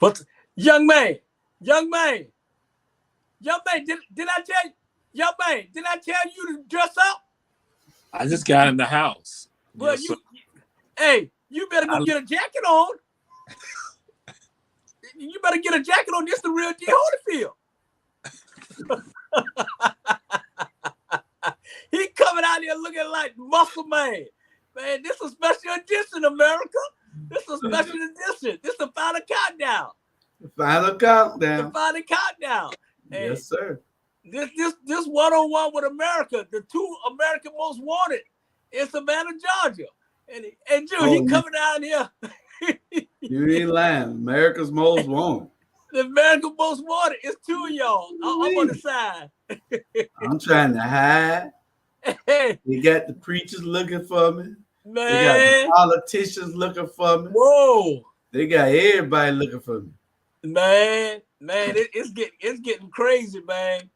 But young man, young man, young man, did I tell you, young man, did I tell you to dress up? I just got in the house. Well, Yes, sir. hey, you better go I- get a jacket on. You better get a jacket on. This the real deal Holyfield. He coming out here looking like muscle man. Man, this is a special edition, America. This is a special edition. This is the final countdown. Final The countdown. final countdown. Hey, Yes, sir. This one-on-one with America, the two American most wanted in Savannah, Georgia. And Drew, he coming down here. You ain't lying. America's most wanted. The American most wanted is two of y'all. I'm on the side. I'm trying to hide. Hey, They got the preachers looking for me. They got man. the politicians looking for me. Whoa. They got everybody looking for me. Man, it's getting crazy, man.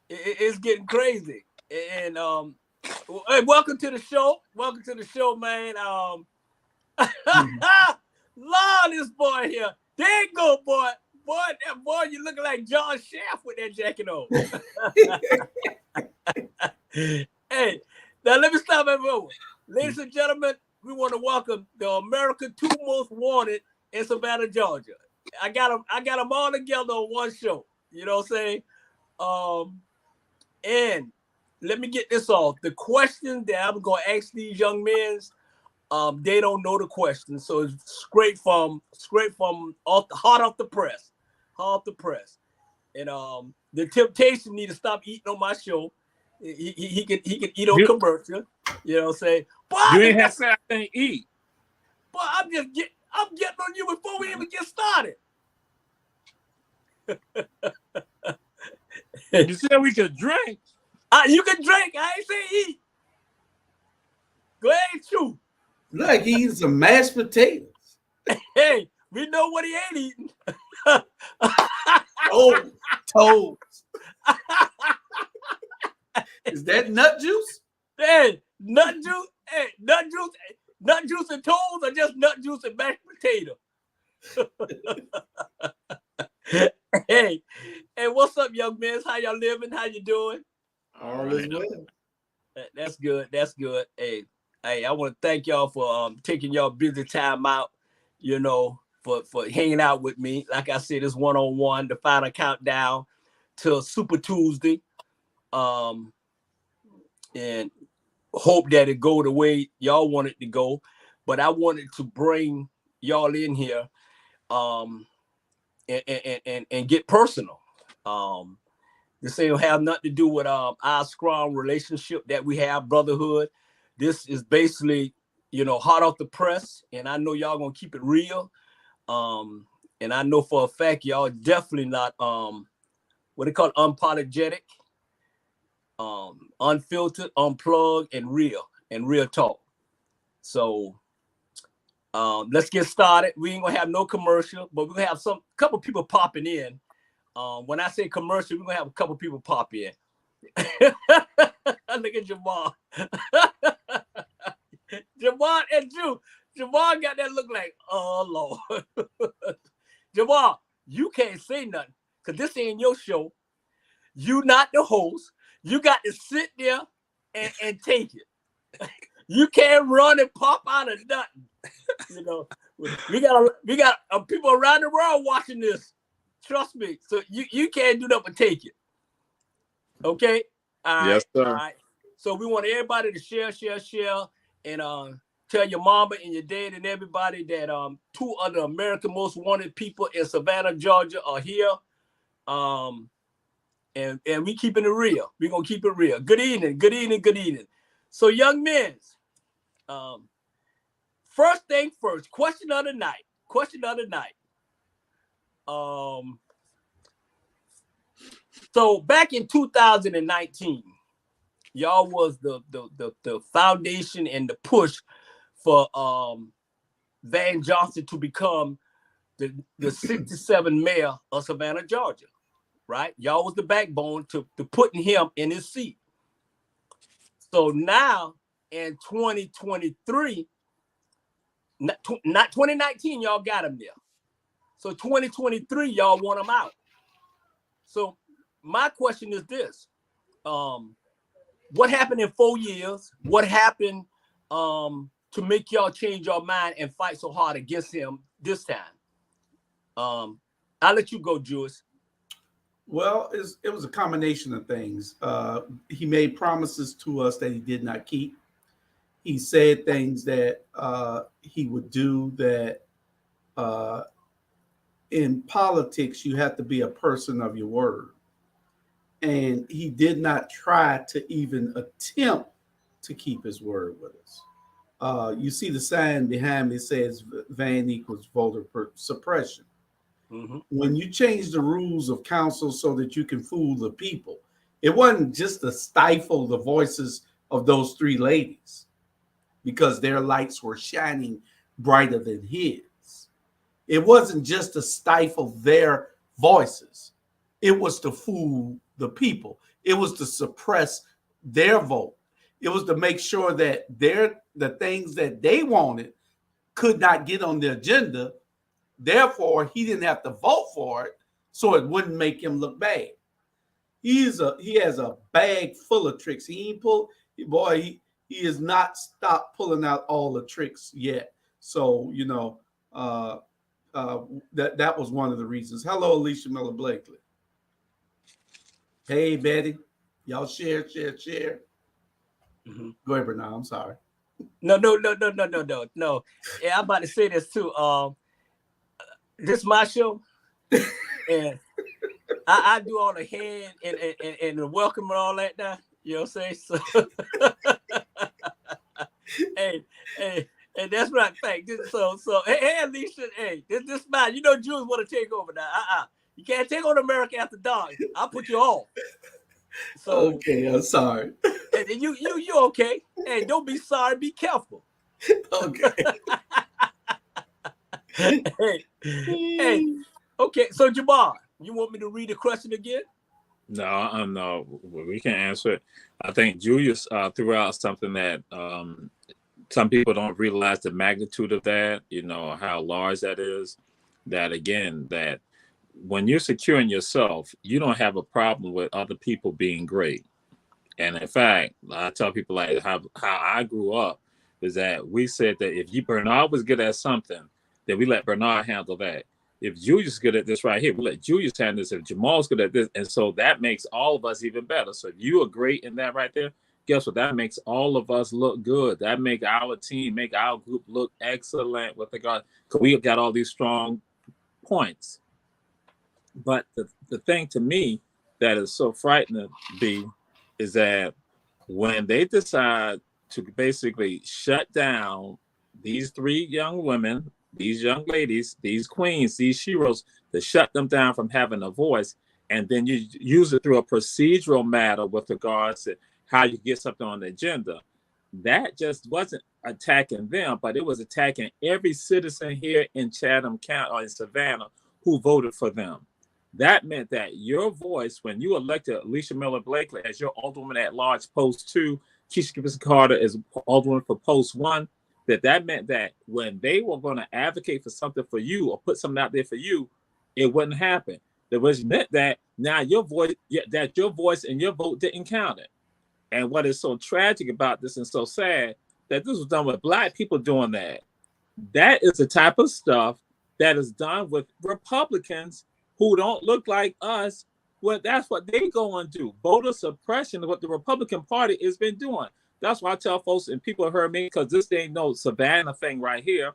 It's getting crazy. And hey, welcome to the show. Welcome to the show, man. Lord, this boy here. There you go, boy. That boy, you looking like John Shaft with that jacket on. Hey, now let me stop everyone. Ladies and gentlemen, we want to welcome the American two most wanted in Savannah, Georgia. I got them all together on one show. You know what I'm saying? And let me get this off. The question that I'm gonna ask these young men, they don't know the question, so it's straight from hot off the press. And the temptation need to stop eating on my show. He can eat on commercial. You know what I'm saying? But You ain't have to say I can't eat. But I'm getting on you before we even get started. You said we could drink. You can drink. I ain't say eat. Go ahead and chew. Look, he eating some mashed potatoes. Hey, we know what he ain't eating. Oh, toes. Is that nut juice? Hey, nut juice. Hey, nut juice and toes, or just nut juice and mashed potato. Hey, what's up, young men? How y'all living? How you doing? All is well. That's good. That's good. Hey, I want to thank y'all for taking y'all busy time out, you know, for hanging out with me. Like I said, it's one-on-one, the final countdown to Super Tuesday. And hope that it go the way y'all want it to go. But I wanted to bring y'all in here and get personal. This ain't have nothing to do with our strong relationship that we have, brotherhood. This is basically, hot off the press, and I know y'all gonna keep it real. And I know for a fact y'all definitely not what they call unapologetic, unfiltered, unplugged, and real talk. So let's get started. We ain't gonna have no commercial, but we're gonna have couple people popping in. When I say commercial, we're gonna have a couple people pop in. Look at Jamal. Jamal and Drew. Jamal got that look like, oh Lord. Jamal, you can't say nothing because this ain't your show. You not the host. You got to sit there and take it. You can't run and pop out of nothing. We got people around the world watching this. Trust me. So you can't do nothing but take it. Okay? All right. Yes, sir. All right. So we want everybody to share, and tell your mama and your dad and everybody that two of the American most wanted people in Savannah, Georgia are here. And we keeping it real. We're gonna keep it real. Good evening. So young men, first thing first, question of the night. So back in 2019, y'all was the foundation and the push for Van Johnson to become the 67 mayor of Savannah, Georgia. Right? Y'all was the backbone to putting him in his seat. So now in 2023, not 2019, y'all got him there. So 2023, y'all want him out. So my question is this. What happened in 4 years? What happened to make y'all change your mind and fight so hard against him this time? I'll let you go, Julius. Well, it was a combination of things. He made promises to us that he did not keep. He said things that he would do that in politics, you have to be a person of your word. And he did not try to even attempt to keep his word with us. You see the sign behind me says van equals voter suppression. Mm-hmm. When you change the rules of council so that you can fool the people, it wasn't just to stifle the voices of those three ladies because their lights were shining brighter than his. It wasn't just to stifle their voices. It was to fool the people. It was to suppress their vote. It was to make sure that the things that they wanted could not get on the agenda. Therefore, he didn't have to vote for it, so it wouldn't make him look bad. He has a bag full of tricks. He has not stopped pulling out all the tricks yet. So, that was one of the reasons. Hello, Alicia Miller Blakely. Hey, Betty. Y'all share. Mm-hmm. Go ahead, Bernard. I'm sorry. No. Yeah, I'm about to say this too. This is my show, and I do all the hand and the welcome and all that now. You know what I'm saying? So, hey, that's what I think. So, hey, Alicia, hey, this mine. You know, Jews want to take over now. You can't take on America after dark. I'll put you off. So, okay, I'm sorry. And you okay? Hey, don't be sorry. Be careful. Okay. hey, okay. So Jamal, you want me to read the question again? No, we can answer it. I think Julius threw out something that some people don't realize the magnitude of that. You know how large that is. That again, that when you're securing yourself, you don't have a problem with other people being great. And in fact, I tell people like how I grew up is that we said that if Bernard was good at something, then we let Bernard handle that. If Julius is good at this right here, we let Julius handle this. If Jamal's good at this, and so that makes all of us even better. So if you are great in that right there, guess what? That makes all of us look good. That make our team, make our group look excellent with regard, because we got all these strong points. But the thing to me that is so frightening, B, is that when they decide to basically shut down these three young women, these young ladies, these queens, these heroes, to shut them down from having a voice, and then you use it through a procedural matter with regards to how you get something on the agenda, that just wasn't attacking them, but it was attacking every citizen here in Chatham County or in Savannah who voted for them. That meant that your voice, when you elected Alicia Miller Blakely as your Alderwoman at Large, Post 2, Keisha Gibson Carter as Alderwoman for Post 1, that meant that when they were going to advocate for something for you or put something out there for you, it wouldn't happen. That was meant that now your voice and your vote didn't count it. And what is so tragic about this and so sad that this was done with Black people doing that. That is the type of stuff that is done with Republicans who don't look like us. Well, that's what they go and do. Voter suppression, what the Republican Party has been doing. That's why I tell folks, and people heard me, because this ain't no Savannah thing right here.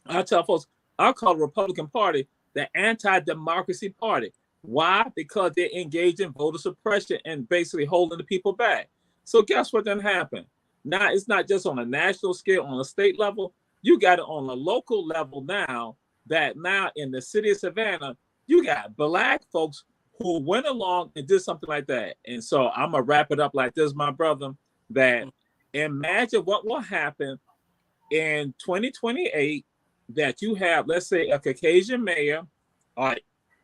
I tell folks, I call the Republican Party the anti-democracy party. Why? Because they're engaged in voter suppression and basically holding the people back. So guess what then happened? Now, it's not just on a national scale, on a state level. You got it on a local level now, that now in the city of Savannah, you got Black folks who went along and did something like that. And so I'm going to wrap it up like this, my brother, that imagine what will happen in 2028 that you have, let's say, a Caucasian mayor, or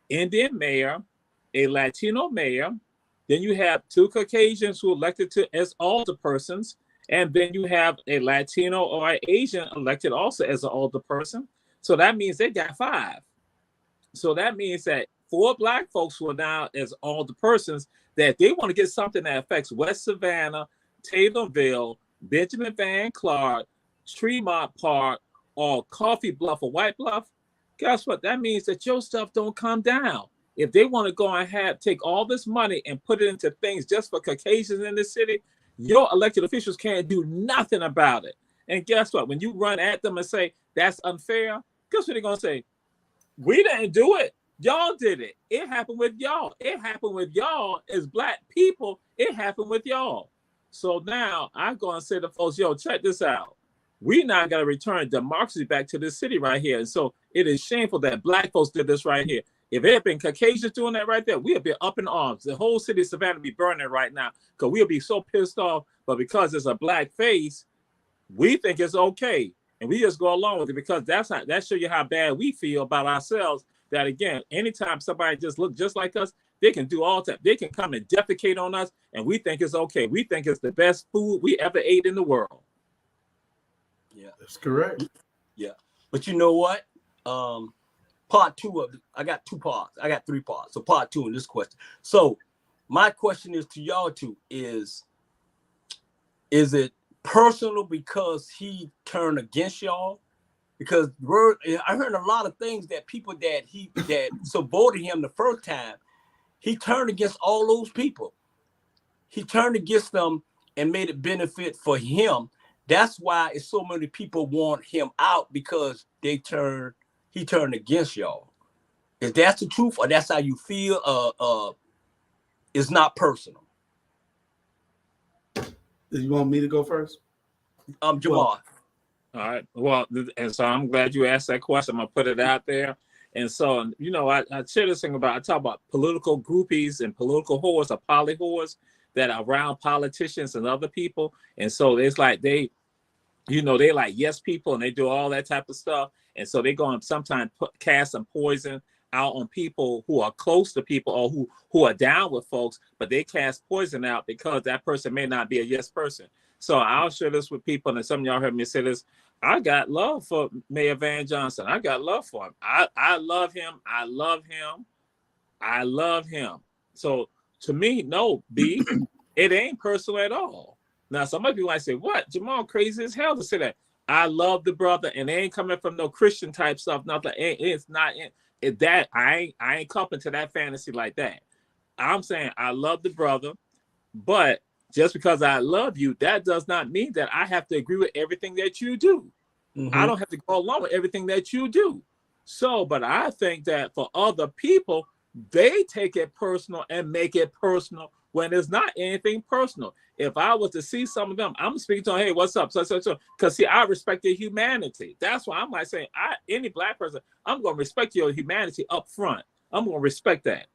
Indian mayor, a Latino mayor, then you have two Caucasians who elected as alderpersons, and then you have a Latino or an Asian elected also as an alderperson. So that means they got 5. So that means that 4 black folks who are now as all the persons that they want to get something that affects West Savannah, Taylorville, Benjamin Van Clark, Tremont Park, or Coffee Bluff or White Bluff. Guess what? That means that your stuff don't come down. If they want to go and take all this money and put it into things just for Caucasians in the city, your elected officials can't do nothing about it. And guess what? When you run at them and say that's unfair, guess what they're gonna say? We didn't do it. Y'all did it. It happened with y'all. It happened with y'all as black people. It happened with y'all. So now I'm gonna say to folks, yo, check this out. We now got to return democracy back to this city right here. And so it is shameful that black folks did this right here. If it had been Caucasians doing that right there, we would be up in arms. The whole city of Savannah would be burning right now because we'll be so pissed off. But because it's a black face, we think it's okay. And we just go along with it because that shows you how bad we feel about ourselves. That again, anytime somebody just look just like us, they can do all that. They can come and defecate on us, and we think it's okay. We think it's the best food we ever ate in the world. Yeah, that's correct. Yeah, but you know what? Part 2 of I got 2 parts. I got 3 parts. So part 2 in this question. So my question is to y'all two: is it personal because he turned against y'all? Because I heard a lot of things that people that supported him the first time, he turned against all those people. He turned against them and made it benefit for him. That's why it's so many people want him out, because he turned against y'all. If that's the truth, or that's how you feel, it's not personal. Do you want me to go first? Jamal. Well, all right. Well, and so I'm glad you asked that question. I'm gonna put it out there. And so, I share this thing I talk about political groupies and political whores, or poly whores, that are around politicians and other people. And so it's like they like yes people, and they do all that type of stuff. And so they go and sometimes cast some poison out on people who are close to people, or who are down with folks, but they cast poison out because that person may not be a yes person. So I'll share this with people, and some of y'all heard me say this. I got love for Mayor Van Johnson. I got love for him. I love him. I love him. I love him. So to me, no, B, it ain't personal at all. Now, some of you might say, what? Jamal crazy as hell to say that. I love the brother, and they ain't coming from no Christian type stuff. Nothing. It's not that I ain't coming to that fantasy like that. I'm saying I love the brother, but just because I love you, that does not mean that I have to agree with everything that you do. Mm-hmm. I don't have to go along with everything that you do. So, but I think that for other people, they take it personal and make it personal when it's not anything personal. If I was to see some of them, I'm speaking to them, hey, what's up? So. Because see, I respect their humanity. That's why I'm like saying, any black person, I'm going to respect your humanity up front. I'm going to respect that.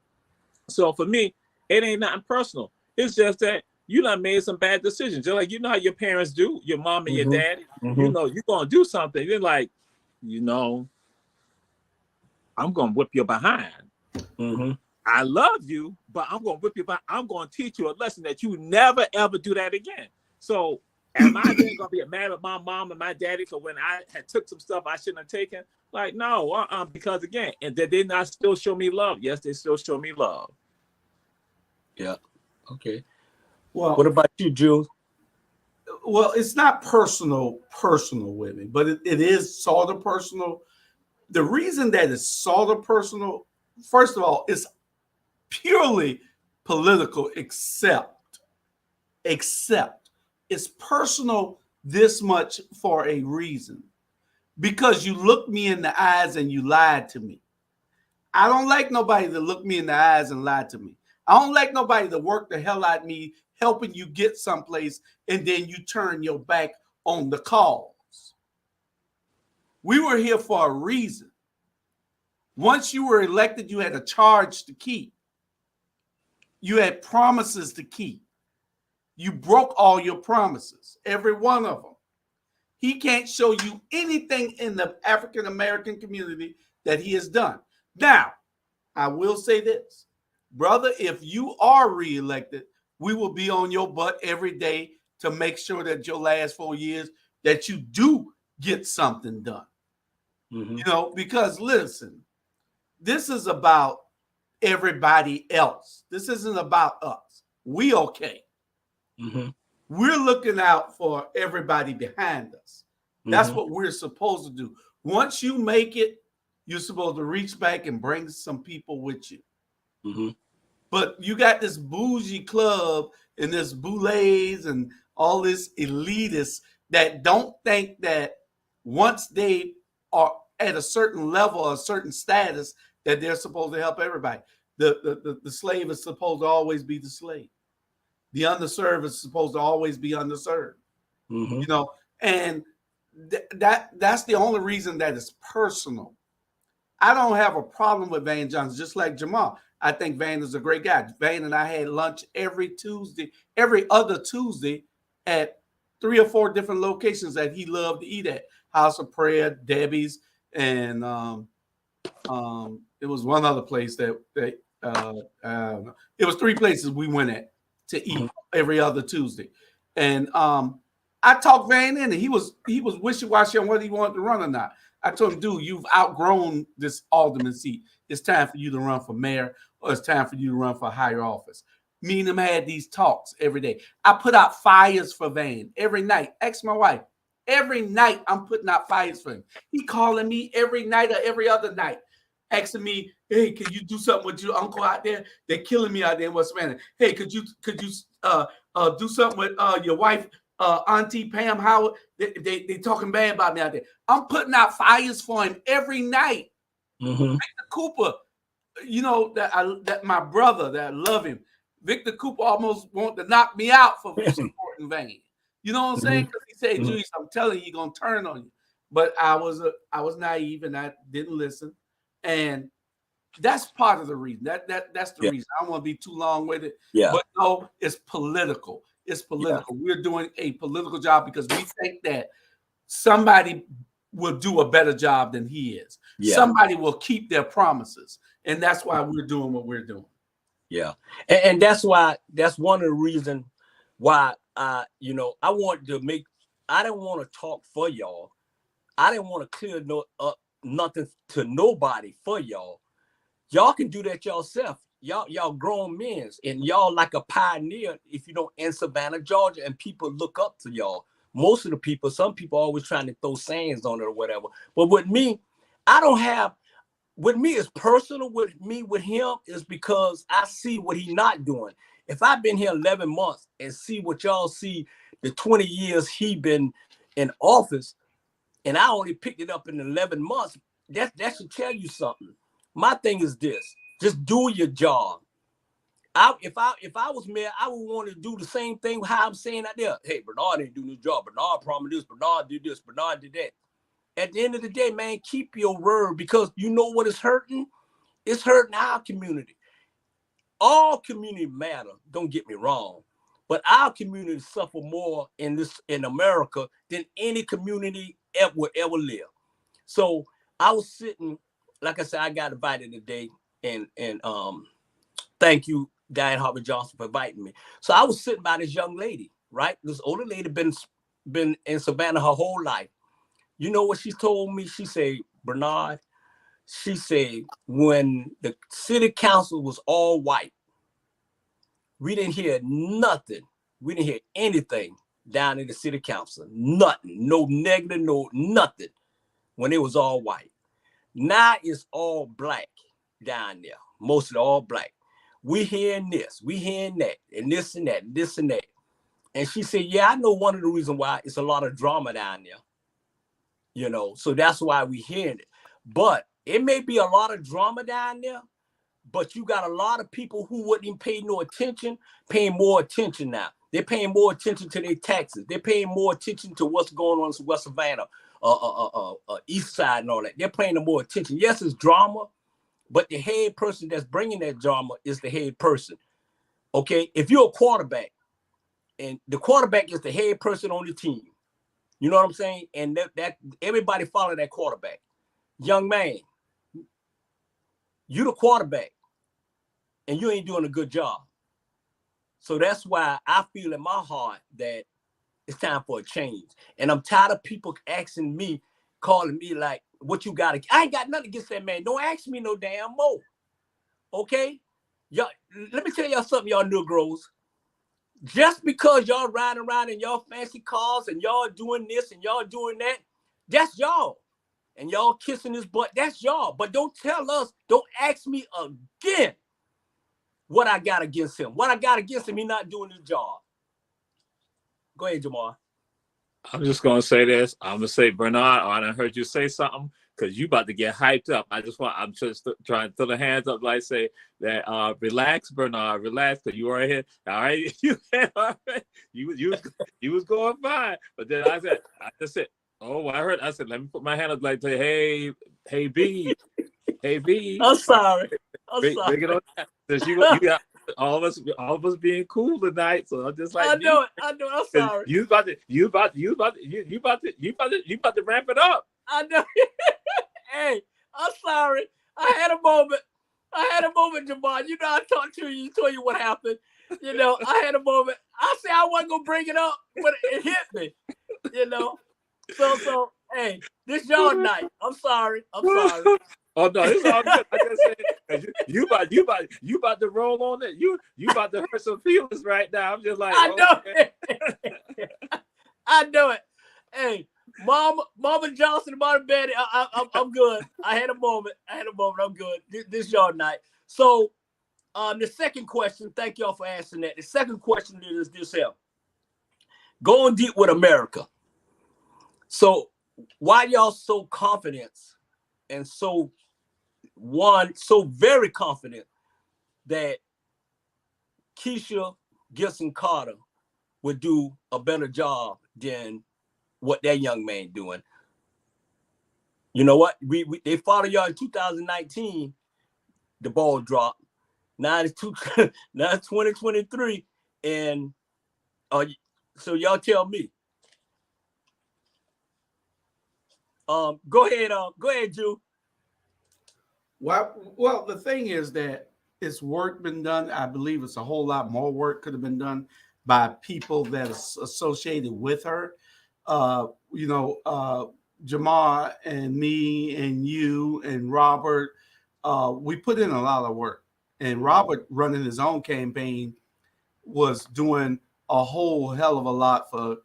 So for me, it ain't nothing personal. It's just that you done made some bad decisions. Just like how your parents do, your mom and your daddy. Mm-hmm. You're going to do something. You're like, I'm going to whip your behind. Mm-hmm. I love you, but I'm going to whip you behind. I'm going to teach you a lesson that you never, ever do that again. So am I then going to be mad at my mom and my daddy for when I had took some stuff I shouldn't have taken? Like, no, because again, and did they not still show me love? Yes, they still show me love. Yeah. Okay. Well, what about you, Jules? Well, it's not personal with me, but it is sort of personal. The reason that it's sort of personal, first of all, it's purely political, except it's personal this much for a reason. Because you looked me in the eyes and you lied to me. I don't like nobody to look me in the eyes and lie to me. I don't like nobody to work the hell out of me, helping you get someplace, and then you turn your back on the cause. We were here for a reason. Once you were elected, you had a charge to keep. You had promises to keep. You broke all your promises, every one of them. He can't show you anything in the African American community that he has done. Now, I will say this, brother, if you are reelected, we will be on your butt every day to make sure that your last 4 years that you do get something done. Mm-hmm. Because listen, this is about everybody else. This isn't about us. We okay. Mm-hmm. We're looking out for everybody behind us. That's what we're supposed to do. Once you make it, you're supposed to reach back and bring some people with you. Mm-hmm. But you got this bougie club and this boulets and all this elitists that don't think that once they are at a certain level or a certain status that they're supposed to help everybody. The slave is supposed to always be the slave. The underserved is supposed to always be underserved. Mm-hmm. You know, and that's the only reason that it's personal. I don't have a problem with Van Johnson, just like Jamal. I think Van is a great guy. Van and I had lunch every other Tuesday at 3 or 4 different locations that he loved to eat at. House of Prayer, Debbie's, and it was one other place that it was 3 places we went at to eat every other Tuesday. And I talked Van in, and he was wishy-washy on whether he wanted to run or not. I told him, dude, you've outgrown this alderman seat. It's time for you to run for mayor, or it's time for you to run for a higher office. Me and him had these talks every day. I put out fires for Van every night. Ask my wife. Every night I'm putting out fires for him. He calling me every night or every other night, asking me, hey, can you do something with your uncle out there? They're killing me out there in West Savannah. Hey, could you do something with your wife, Auntie Pam Howard? They talking bad about me out there. I'm putting out fires for him every night. Mm-hmm. Victor Cooper, you know that my brother that I love him. Victor Cooper almost wanted to knock me out for supporting Van. You know what I'm saying? Because he said, Julius, I'm telling you, he's gonna turn on you. But I was naive and I didn't listen. And that's part of the reason. That's the reason. I don't want to be too long with it. Yeah. But no, it's political. It's political. We're doing a political job because we think that somebody will do a better job than he is. Yeah. Somebody will keep their promises. And that's why we're doing what we're doing. Yeah. And that's one of the reasons why I didn't want to talk for y'all. I didn't want to clear nothing to nobody for y'all. Y'all can do that yourself. Y'all grown men, and y'all like a pioneer if you don't in Savannah, Georgia, and people look up to y'all. Most of the people, some people always trying to throw sayings on it or whatever. But with me, with me it's personal. With him is because I see what he's not doing. If I've been here 11 months and see what y'all see the 20 years he been in office, and I only picked it up in 11 months, that should tell you something. My thing is this: just do your job. If I was mayor, I would want to do the same thing how I'm saying out there. Hey, Bernard ain't doing his job. Bernard promised this. Bernard did this. Bernard did that. At the end of the day, man, keep your word, because you know what is hurting? It's hurting our community. All community matter, don't get me wrong, but our community suffer more in America than any community would ever live. So I was sitting, like I said, I got invited today, and thank you, Diane Harvey Johnson, for inviting me. So I was sitting by this young lady, right? This older lady been in Savannah her whole life. You know what she told me? She said, Bernard, she said, when the city council was all white, we didn't hear nothing. We didn't hear anything down in the city council. Nothing. No negative, no nothing when it was all white. Now it's all black down there. Mostly all black. We hearing this, we hearing that, and this and that, this and that. And she said, yeah, I know one of the reasons why it's a lot of drama down there. You know, so that's why we hearing it. But it may be a lot of drama down there, but you got a lot of people who wouldn't even pay no attention, paying more attention now. They're paying more attention to their taxes. They're paying more attention to what's going on in West Savannah, East Side and all that. They're paying more attention. Yes, it's drama, but the head person that's bringing that drama is the head person. Okay, if you're a quarterback and the quarterback is the head person on the team, you know what I'm saying? And that everybody follow that quarterback. Young man, you the quarterback and you ain't doing a good job. So that's why I feel in my heart that it's time for a change. And I'm tired of people asking me, calling me like, what you got. I ain't got nothing against that man. Don't ask me no damn more. Okay? Y'all, let me tell y'all something, y'all Negroes. Just because y'all riding around in y'all fancy cars and y'all doing this and y'all doing that, that's y'all. And y'all kissing his butt, that's y'all. But don't tell us, don't ask me again what I got against him. What I got against him, he not doing his job. Go ahead, Jamal. I'm just gonna say this. I'm gonna say, Bernard, I done heard you say something because you about to get hyped up. I'm just trying to throw the hands up, like say that. Relax, Bernard, relax, because you are here. All right, you was going fine, but then I just said, oh, I said, let me put my hand up, like say, hey, B, hey, B. I'm sorry. Bring it on. Since you got all of us being cool tonight, so I'm just like, I know it. I'm sorry. You about to ramp it up. I know. Hey, I'm sorry. I had a moment, Jamal. You know, I talked to you, told you what happened. You know, I had a moment. I said I wasn't gonna bring it up, but it hit me. You know, so hey, this y'all night. I'm sorry. Oh no, it's all good. I just said you about to roll on it. You about to hurt some feelings right now. I'm just like, I know okay. it. I know it. Hey, Mama Johnson, Mama Betty, I'm good. I had a moment. I'm good. This y'all night. So, the second question. Thank y'all for asking that. The second question is this here. Going deep with America. So, why y'all so confident and so very confident that Keisha Gibson Carter would do a better job than what that young man doing? You know what? They followed y'all in 2019. The ball dropped. Now it's 2023, and so y'all tell me. Go ahead, Ju. Well, the thing is that it's work been done. I believe it's a whole lot more work could have been done by people that is associated with her. Jamal and me and you and Robert, we put in a lot of work. And Robert running his own campaign was doing a whole hell of a lot for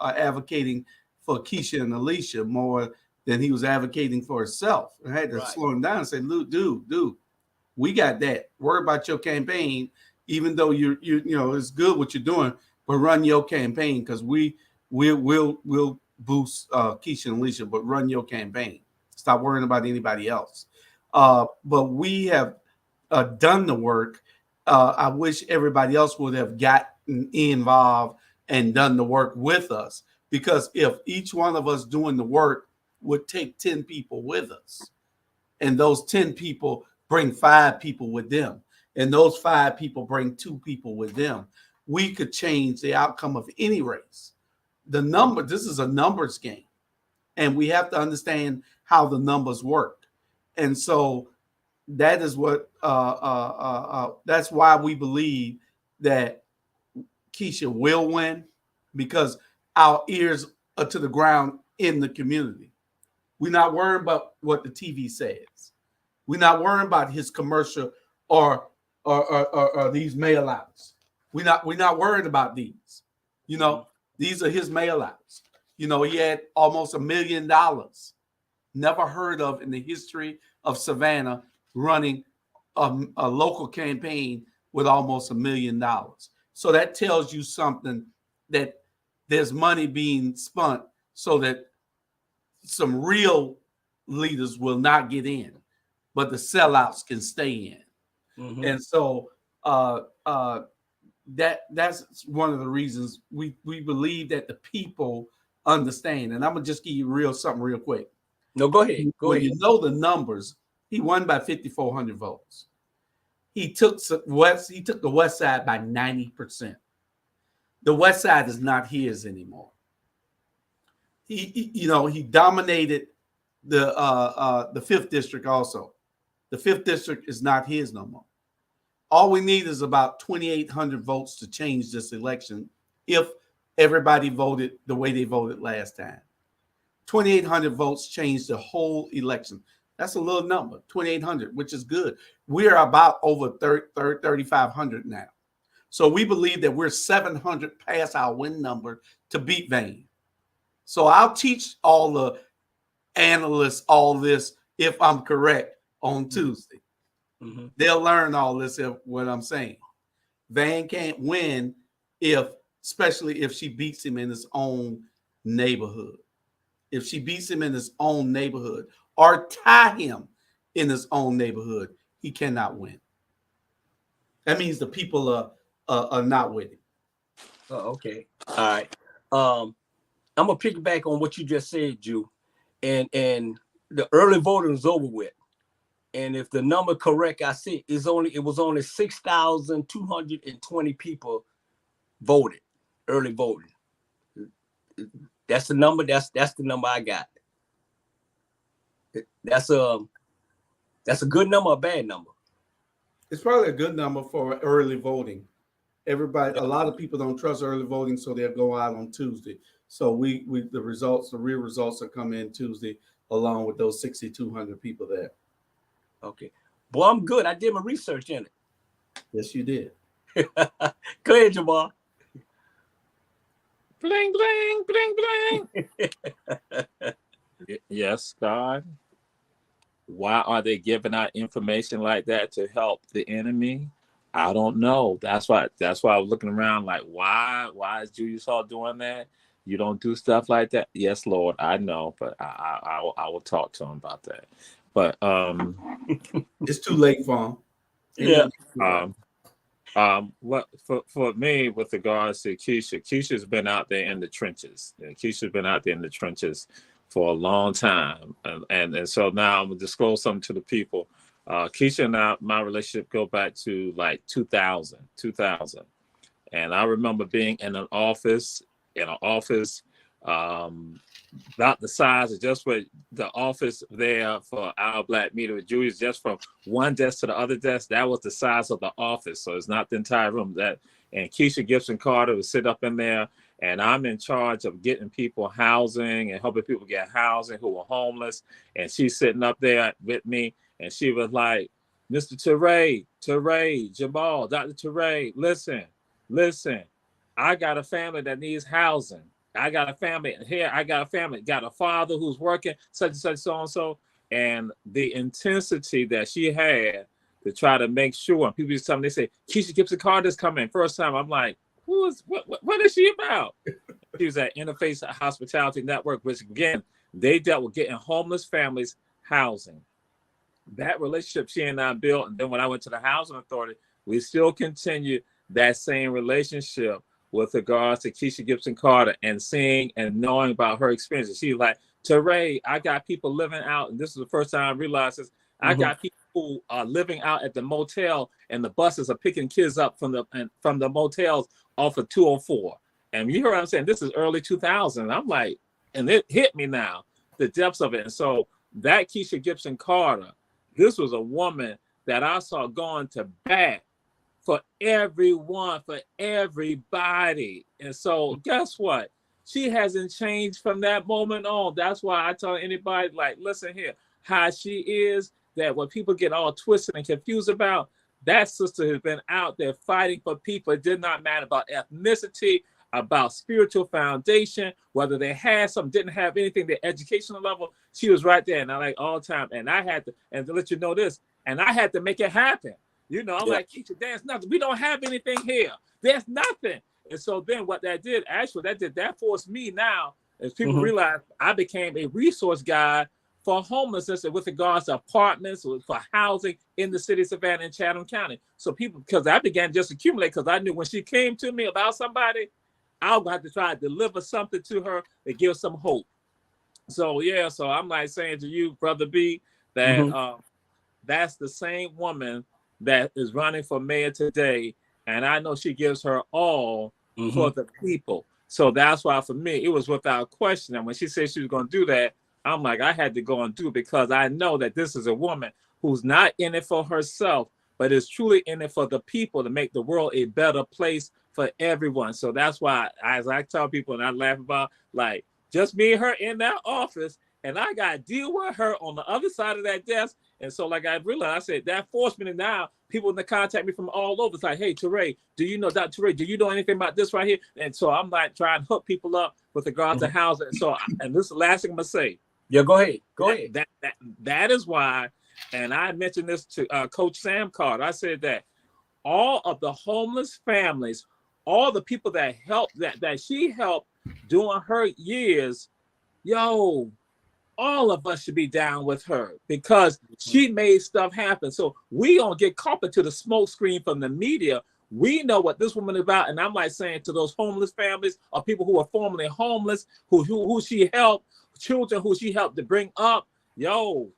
advocating for Keisha and Alicia more than he was advocating for himself. I had to slow him down and say, dude, we got that. Worry about your campaign, even though you it's good what you're doing, but run your campaign because we'll boost Keisha and Alicia, but run your campaign. Stop worrying about anybody else. But we have done the work. I wish everybody else would have gotten involved and done the work with us, because if each one of us doing the work would take 10 people with us, and those 10 people bring 5 people with them, and those 5 people bring 2 people with them, we could change the outcome of any race. This is a numbers game, and we have to understand how the numbers work. And so that is what that's why we believe that Keisha will win, because our ears are to the ground in the community. We're not worried about what the TV says. We're not worried about his commercial or these mail outs. We're not worried about these. These are his mail outs. He had almost $1 million, never heard of in the history of Savannah, running a local campaign with almost $1 million. So that tells you something, that there's money being spent so that some real leaders will not get in, but the sellouts can stay in. Mm-hmm. And so that's one of the reasons we believe that the people understand. And I'm gonna just give you something real quick. No, go ahead. You know the numbers. He won by 5,400 votes. He took the West Side by 90%. The West Side is not his anymore. He dominated the 5th district also. The 5th district is not his no more. All we need is about 2,800 votes to change this election if everybody voted the way they voted last time. 2,800 votes changed the whole election. That's a little number, 2,800, which is good. We're about over 3,500 now. So we believe that we're 700 past our win number to beat Vane. So I'll teach all the analysts all this if I'm correct on Tuesday. Mm-hmm. They'll learn all this if what I'm saying. Vane can't win especially if she beats him in his own neighborhood. If she beats him in his own neighborhood or tie him in his own neighborhood, he cannot win. That means the people are not with him. Oh, okay. All right. I'm gonna piggyback on what you just said, Jew, and the early voting is over with. And if the number correct, I see it was only 6,220 people voted, early voting. That's the number. That's the number I got. That's a good number, a bad number. It's probably a good number for early voting. A lot of people don't trust early voting, so they'll go out on Tuesday. So the real results will come in Tuesday, along with those 6,200 people there. Okay. Boy, I'm good. I did my research in it. Yes, you did. Go ahead, Jamal. Bling, bling, bling, bling. Yes, God. Why are they giving out information like that to help the enemy? I don't know. That's why I was looking around like, why is Julius Hall doing that? You don't do stuff like that. Yes, Lord, I know, but I will talk to him about that. But it's too late for him. Yeah. What for me with regards to Keisha's been out there in the trenches. Keisha's been out there in the trenches for a long time, and so now I'm gonna disclose something to the people. Keisha and my relationship go back to like 2000, and I remember being in an office about the size of just what the office there for our Black Media with Julius, just from one desk to the other desk, that was the size of the office. So it's not the entire room. And Keisha Gibson Carter would sit up in there, and I'm in charge of getting people housing and helping people get housing who were homeless. And she's sitting up there with me, and she was like, Mr. Teray, Jamal, Dr. Teray, listen, I got a family that needs housing. I got a family here. Got a father who's working, such and such, so and so. And the intensity that she had to try to make sure, and people used to tell me, they say, Keisha Gibson Carter's coming. First time, I'm like, what is she about? She was at Interface Hospitality Network, which again, they dealt with getting homeless families housing. That relationship she and I built, and then when I went to the Housing Authority, we still continued that same relationship with regards to Keisha Gibson Carter and seeing and knowing about her experiences. She's like, Teray, I got people living out, and this is the first time I realized this, I got people who are living out at the motel, and the buses are picking kids up from the motels off of 204. And you hear what I'm saying? This is early 2000. I'm like, and it hit me now, the depths of it. And so that Keisha Gibson Carter, this was a woman that I saw going to bat for everyone, for everybody. And so guess what? She hasn't changed from that moment on. That's why I tell anybody, like, listen here, how she is, that when people get all twisted and confused about, that sister has been out there fighting for people. It did not matter about ethnicity, about spiritual foundation, whether they had some, didn't have anything, their educational level. She was right there, and I like all the time. And I had to, and to let you know this, and I had to make it happen. You know, I'm like, Keisha, there's nothing. We don't have anything here. There's nothing. And so then what that did, that forced me now, as people realize, I became a resource guide for homelessness with regards to apartments, for housing in the city of Savannah and Chatham County. So people, because I began to just accumulate, because I knew when she came to me about somebody, I would have to try to deliver something to her to give some hope. So yeah, so I'm like saying to you, Brother B, that that's the same woman that is running for mayor today, and I know she gives her all for the people. So that's why for me, it was without question. And when she said she was going to do that, I'm like, I had to go and do it, because I know that this is a woman who's not in it for herself, but is truly in it for the people, to make the world a better place for everyone. So that's why, as I tell people, and I laugh about, like, just me and her in that office, and I got to deal with her on the other side of that desk. And so, like I realized, I said that forced me to now people to contact me from all over. It's like, hey, Teray, do you know Dr. Teray? Do you know anything about this right here? And so I'm like trying to hook people up with regards to housing. So, and this is the last thing I'm gonna say. Yeah, go ahead. Go ahead. That is why, and I mentioned this to Coach Sam Carter. I said that all of the homeless families, all the people that helped that she helped during her years, yo, all of us should be down with her because she made stuff happen. So we don't get caught into the smoke screen from the media. We know what this woman is about. And I'm like saying to those homeless families or people who are formerly homeless, who she helped, children who she helped to bring up, yo,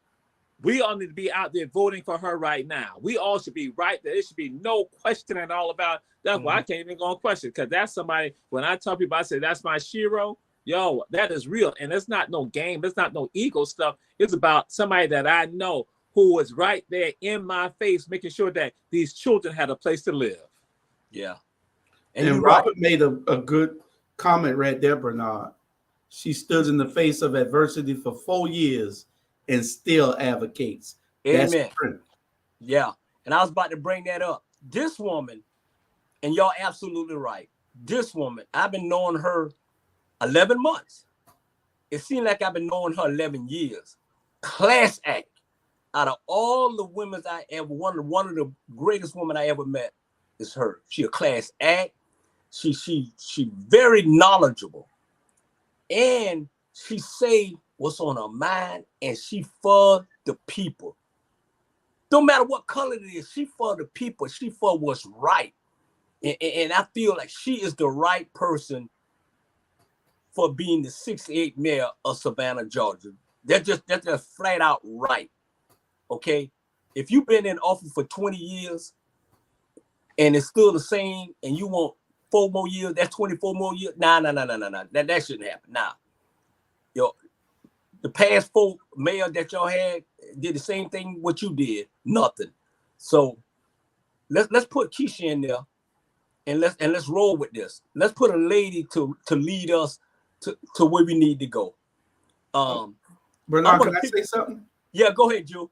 we all need to be out there voting for her right now. We all should be right there. There should be no question at all about that. Why I can't even go on question, because that's somebody, when I tell people, I say, that's my Shiro. Yo, that is real. And it's not no game. It's not no ego stuff. It's about somebody that I know who was right there in my face, making sure that these children had a place to live. Yeah. And Robert made a good comment right there, Bernard. She stood in the face of adversity for 4 years and still advocates. Amen. Yeah. And I was about to bring that up. This woman, and y'all absolutely right. This woman, I've been knowing her 11 months. It seemed like I've been knowing her 11 years. Class act. Out of all the women I ever, one of the greatest women I ever met is her. She a class act. She very knowledgeable. And she say what's on her mind, and she for the people. Don't matter what color it is, she for the people. She for what's right. And I feel like she is the right person for being the 68th mayor of Savannah, Georgia. That's just flat out right. Okay? If you've been in office for 20 years and it's still the same and you want 4 more years, that's 24 more years. Nah. That shouldn't happen. Nah. Yo, the past 4 mayors that y'all had did the same thing what you did. Nothing. So let's put Keisha in there and let's roll with this. Let's put a lady to lead us to where we need to go. Bernard, can I say something? Yeah, go ahead, Joe.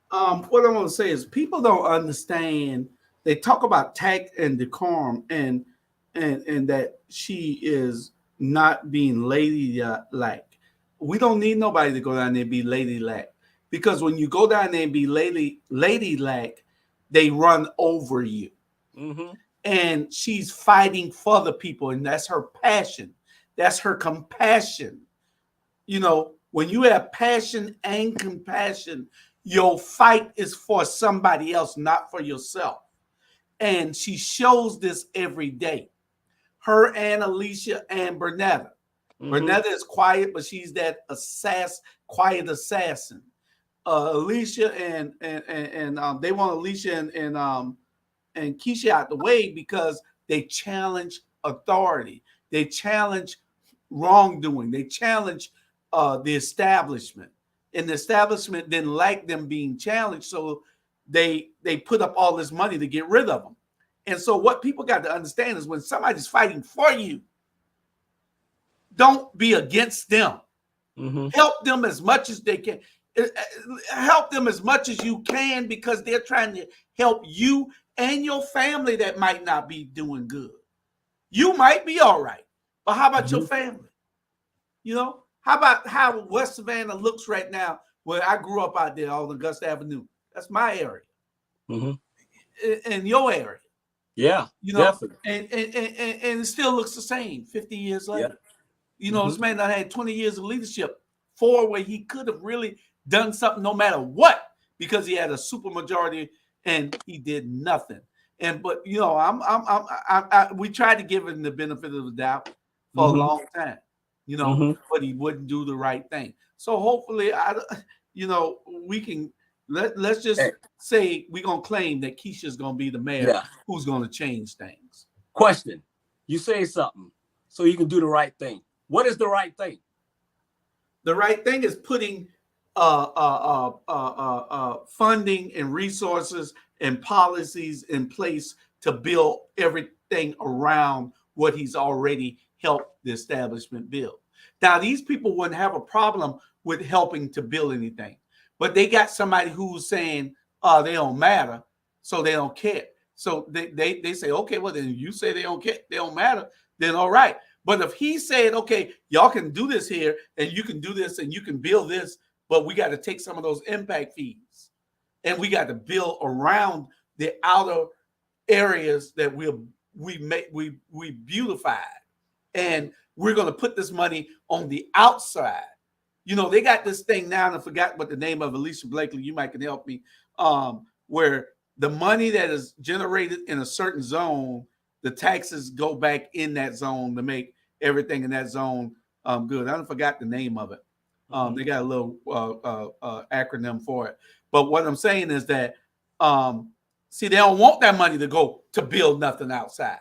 What I want to say is people don't understand. They talk about tact and decorum and that she is not being ladylike. We don't need nobody to go down there and be ladylike, because when you go down there and be ladylike, they run over you. Mm-hmm. And she's fighting for the people, and that's her passion. That's her compassion. You know, when you have passion and compassion, your fight is for somebody else, not for yourself. And she shows this every day. Her and Alicia and Bernetta. Mm-hmm. Bernetta is quiet, but she's that quiet assassin. Alicia and they want Alicia and Keisha out the way because they challenge authority. They challenge wrongdoing. They challenge the establishment. And the establishment didn't like them being challenged, so they put up all this money to get rid of them. And so what people got to understand is when somebody's fighting for you, don't be against them. Mm-hmm. Help them as much as they can. Help them as much as you can, because they're trying to help you and your family that might not be doing good. You might be all right, but how about your family? You know, how about how West Savannah looks right now, where I grew up out there on Augusta Avenue? That's my area. Mm-hmm. In your area. Yeah, you know, definitely. And it still looks the same 50 years later. Yeah. You know, this man that had 20 years of leadership, 4 where he could have really done something no matter what, because he had a super majority and he did nothing. But you know, we tried to give him the benefit of the doubt for a long time, you know, but he wouldn't do the right thing. So hopefully, we can let's just say we're gonna claim that Keisha's gonna be the mayor who's gonna change things. Question: you say something so you can do the right thing. What is the right thing? The right thing is putting funding and resources and policies in place to build everything around what he's already helped the establishment build. Now, these people wouldn't have a problem with helping to build anything, but they got somebody who's saying, they don't matter, so they don't care. So they say, okay, well, then you say they don't care, they don't matter, then all right. But if he said, okay, y'all can do this here, and you can do this, and you can build this, but we got to take some of those impact fees, and we got to build around the outer areas that we beautified, and we're going to put this money on the outside. You know, they got this thing now, and I forgot what the name of. Alicia Blakely, you might can help me, where the money that is generated in a certain zone, the taxes go back in that zone to make everything in that zone good. I forgot the name of it. They got a little acronym for it. But what I'm saying is that, see, they don't want that money to go to build nothing outside.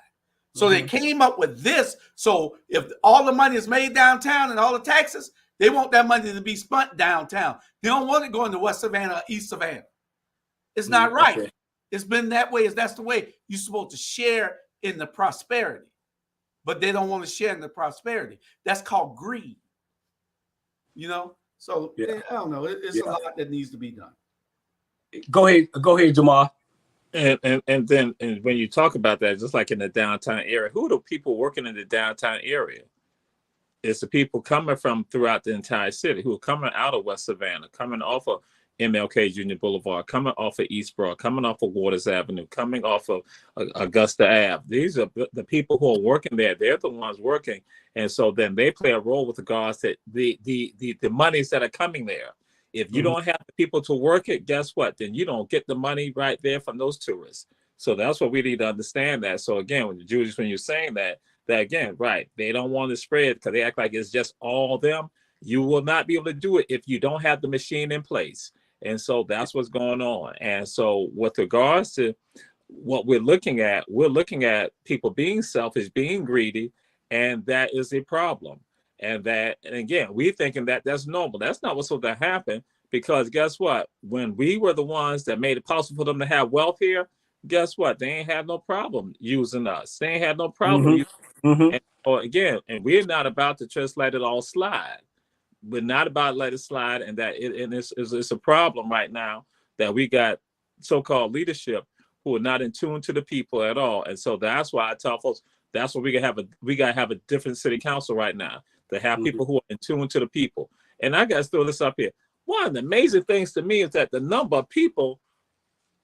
So they came up with this. So if all the money is made downtown and all the taxes, they want that money to be spent downtown. They don't want it going to West Savannah or East Savannah. It's not right. Okay. It's been that way. That's the way you're supposed to share in the prosperity. But they don't want to share in the prosperity. That's called greed. You know? So I don't know. It's a lot that needs to be done. Go ahead, Jamal. And then when you talk about that, just like in the downtown area, who are the people working in the downtown area? It's the people coming from throughout the entire city who are coming out of West Savannah, coming off of MLK Junior Boulevard, coming off of East Broad, coming off of Waters Avenue, coming off of Augusta Ave. These are the people who are working there. They're the ones working. And so then they play a role with regards to the monies that are coming there. If you don't have the people to work it, guess what? Then you don't get the money right there from those tourists. So that's what we need to understand that. So again, when you're saying that again, right, they don't want to spread because they act like it's just all them. You will not be able to do it if you don't have the machine in place. And so that's what's going on. And so with regards to what we're looking at people being selfish, being greedy, and that is a problem. And again, we're thinking that that's normal. That's not what's supposed to happen, because guess what? When we were the ones that made it possible for them to have wealth here, guess what? They ain't have no problem using us. They ain't had no problem. And and we're not about to just let it all slide. We're not about to let it slide, and it's a problem right now that we got so-called leadership who are not in tune to the people at all. And so that's why I tell folks, that's what we gotta have a different city council right now, to have people who are in tune to the people. And I gotta throw this up here. One of the amazing things to me is that the number of people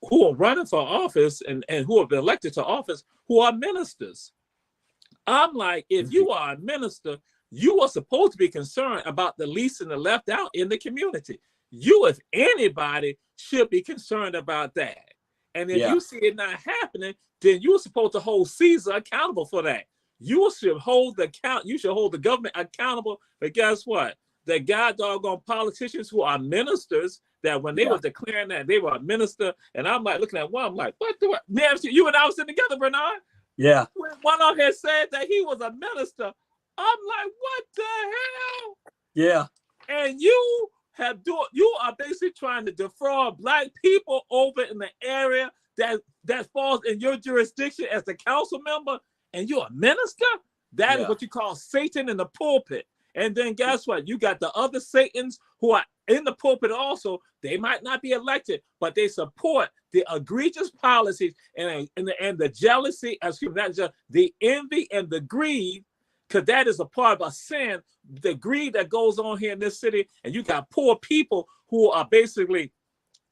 who are running for office and who have been elected to office who are ministers. I'm like, if you are a minister, you are supposed to be concerned about the least and the left out in the community. You, if anybody, should be concerned about that. And if you see it not happening, then you're supposed to hold Caesar accountable for that. You should hold the government accountable. But guess what? The god doggone politicians who are ministers, that when they were declaring that they were a minister, and I'm like looking at one, I'm like, what do I, man, you and I was sitting together, Bernard? Yeah. When one of them had said that he was a minister, I'm like, what the hell? Yeah. And you are basically trying to defraud Black people over in the area that falls in your jurisdiction as the council member, and you're a minister? That is what you call Satan in the pulpit. And then guess what? You got the other Satans who are in the pulpit also. They might not be elected, but they support the egregious policies and the jealousy, not just the envy and the greed, because that is a part of a sin, the greed that goes on here in this city. And you got poor people who are basically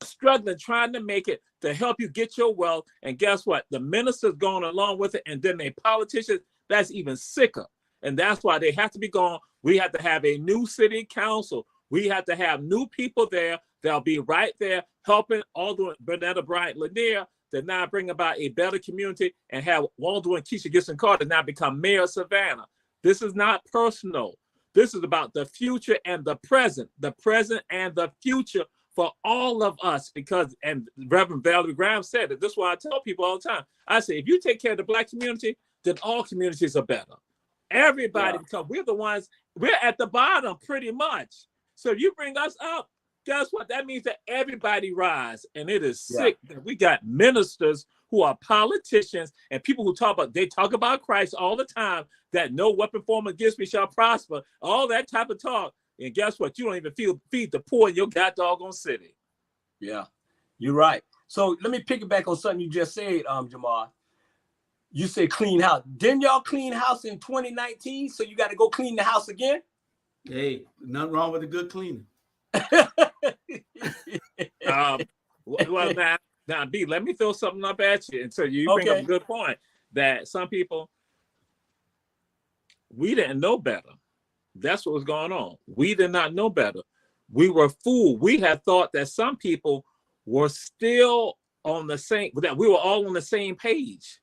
struggling, trying to make it to help you get your wealth. And guess what? The ministers going along with it, and then they politicians, that's even sicker. And that's why they have to be gone. We have to have a new city council. We have to have new people there. They'll be right there helping Alderman Bernetta Bryant Lanier to now bring about a better community, and have Alderman Keisha Gibson Carter now become mayor of Savannah. This is not personal. This is about the future and the present and the future for all of us. Because, and Reverend Valerie Graham said that, this is why I tell people all the time. I say, if you take care of the Black community, then all communities are better. Everybody, because we're the ones, we're at the bottom pretty much. So if you bring us up, guess what? That means that everybody rise. And it is sick that we got ministers who are politicians and people who they talk about Christ all the time, that no weapon formed against me shall prosper, all that type of talk. And guess what? You don't even feed the poor in your doggone city. Yeah, you're right. So let me piggyback on something you just said, Jamal. You said clean house. Didn't y'all clean house in 2019? So you got to go clean the house again? Hey, nothing wrong with a good cleaning. Well, now, B, let me throw something up at you. And so you bring up a good point that some people, we didn't know better. That's what was going on. We did not know better. We were fooled. We had thought that some people were still on the same, that we were all on the same page.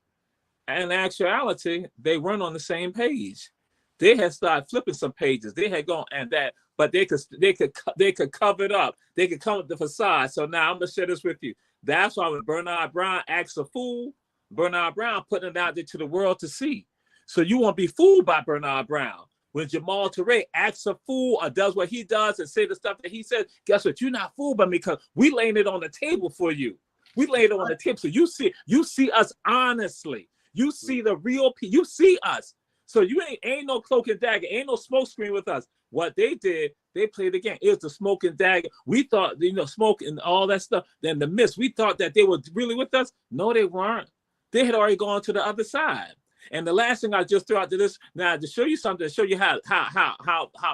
And in actuality, they weren't on the same page. They had started flipping some pages. They had gone and that, but they could cover it up. They could come up the facade. So now I'm gonna share this with you. That's why when Bernard Brown acts a fool, Bernard Brown putting it out there to the world to see. So you won't be fooled by Bernard Brown. When Jamal Touré acts a fool or does what he does and say the stuff that he says, guess what? You're not fooled by me because we laying it on the table for you. We laid it on the table. So you see us honestly. You see the real people. You see us. So you ain't no cloak and dagger. Ain't no smoke screen with us. What they did, they played the game. It was the smoke and dagger. We thought, smoke and all that stuff. Then the mist. We thought that they were really with us. No, they weren't. They had already gone to the other side. And the last thing I just threw out to this now to show you something, to show you how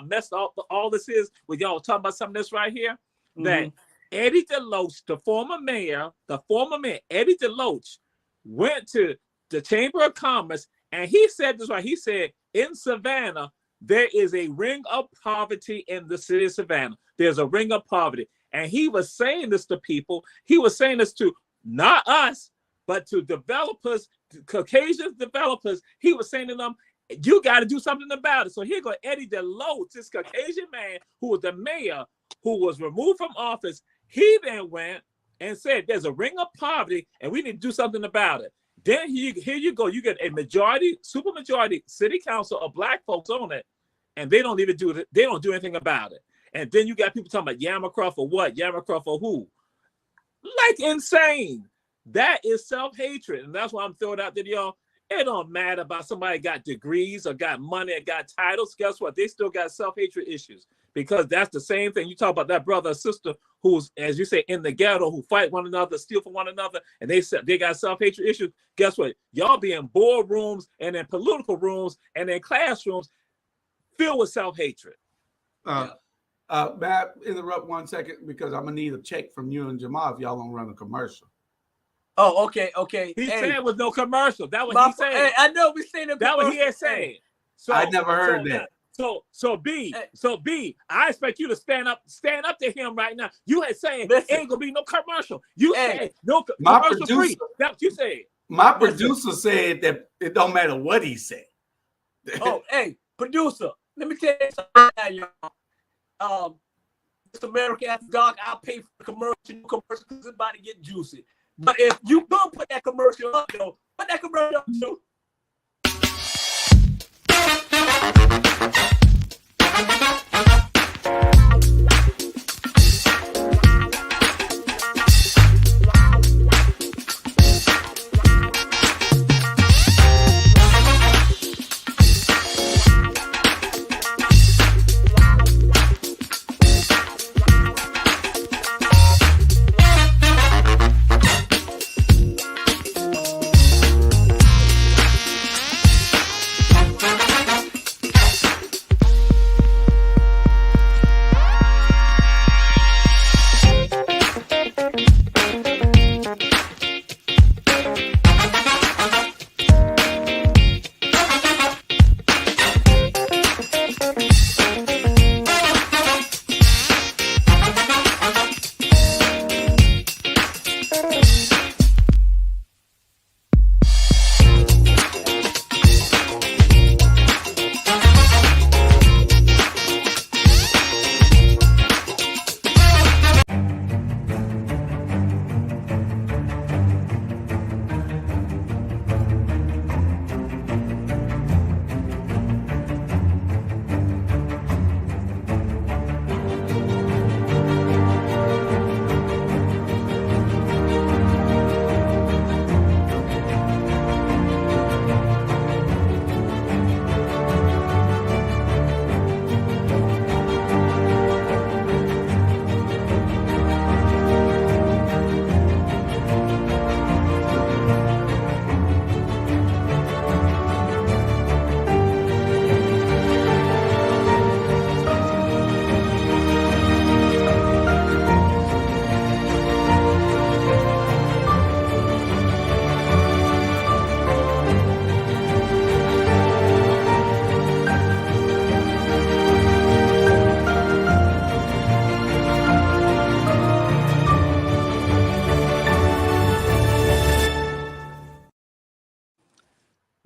messed up all this is. When y'all talking about something that's right here, that Eddie DeLoach, the former mayor, Eddie DeLoach, went to the Chamber of Commerce and he said this right. He said in Savannah there is a ring of poverty in the city of Savannah. There's a ring of poverty, and he was saying this to people. He was saying this to not us, but to developers, Caucasian developers. He was saying to them, you got to do something about it. So here go Eddie DeLoach, this Caucasian man who was the mayor, who was removed from office. He then went and said, there's a ring of poverty and we need to do something about it. Then here you go. You get a majority, super majority city council of black folks on it, and they don't even do it. They don't do anything about it. And then you got people talking about Yamacraft for what? Yamacraft for who? Like insane. That is self-hatred. And that's why I'm throwing out there, y'all. It don't matter about somebody got degrees or got money or got titles. Guess what? They still got self-hatred issues, because that's the same thing. You talk about that brother or sister who's, as you say, in the ghetto, who fight one another, steal from one another, and they got self-hatred issues. Guess what? Y'all be in boardrooms and in political rooms and in classrooms filled with self-hatred. May I interrupt 1 second, because I'm gonna need a check from you and Jamal if y'all don't run a commercial. Oh, okay. He said it was no commercial. That was he said. Hey, I know we seen it. That what he had said. So I never heard that. So B, I expect you to stand up to him right now. You had saying ain't gonna be no commercial. You said no commercial free. That's what you said. My producer said that it don't matter what he said. Oh, hey, producer, let me tell you something, y'all. This American After Dark, I'll pay for the commercial because it's about to get juicy. But if you gonna put that commercial up, though, put that commercial up too.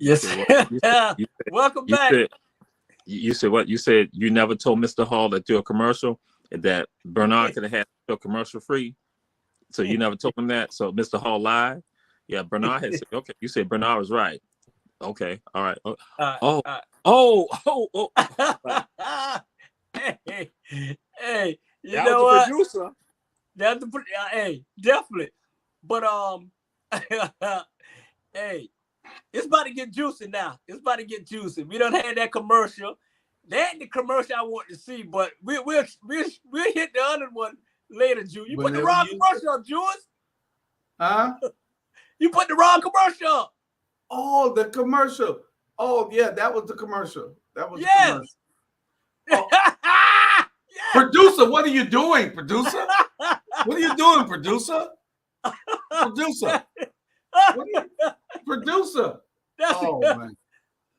Yes. Welcome back. You said what? You said you never told Mr. Hall that you're a commercial and that Bernard could have had your commercial free. So you never told him that. So Mr. Hall lied. Yeah, Bernard had said, okay. You said Bernard was right. Okay. All right. Hey, you that know was the what? producer. That's the hey, definitely. But hey, it's about to get juicy now. It's about to get juicy. We don't have that commercial. That ain't the commercial I want to see, but we'll hit the other one later, Jules. You put the wrong commercial up, Jules. Huh? You put the wrong commercial up. Oh, the commercial. Oh, yeah, that was the commercial. That was the commercial. Oh. Yes. Producer, what are you doing, producer? What are you doing, producer? Producer. Producer. Oh, man.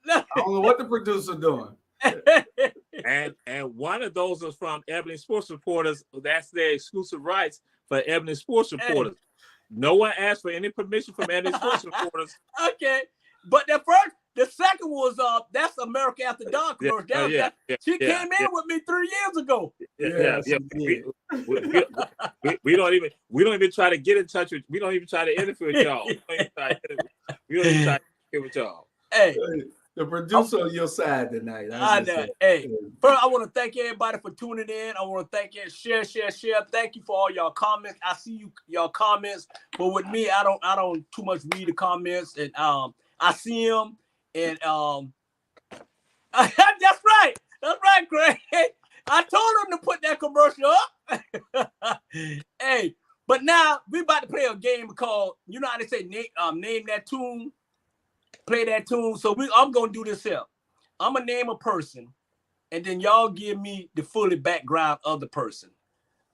I don't know what the producer doing. And one of those is from Ebony Sports Reporters. That's their exclusive rights for Ebony Sports Reporters. No one asked for any permission from Ebony Sports Reporters. Okay, but the second was that's America After Dark commercial. She came in with me 3 years ago. We don't even try to get in touch with. We don't even try to interfere with y'all. We don't even try to interfere with y'all. Hey. The producer on your side tonight. I know. Hey, first I want to thank everybody for tuning in. I want to thank you. Share. Thank you for all y'all comments. I see y'all comments, but with me, I don't too much read the comments, and I see them, and that's right, Craig. I told him to put that commercial up. Hey, but now we about to play a game called, you know how they say name that tune. Play that tune. So I'm gonna do this here. I'm gonna name a person, and then y'all give me the fully background of the person.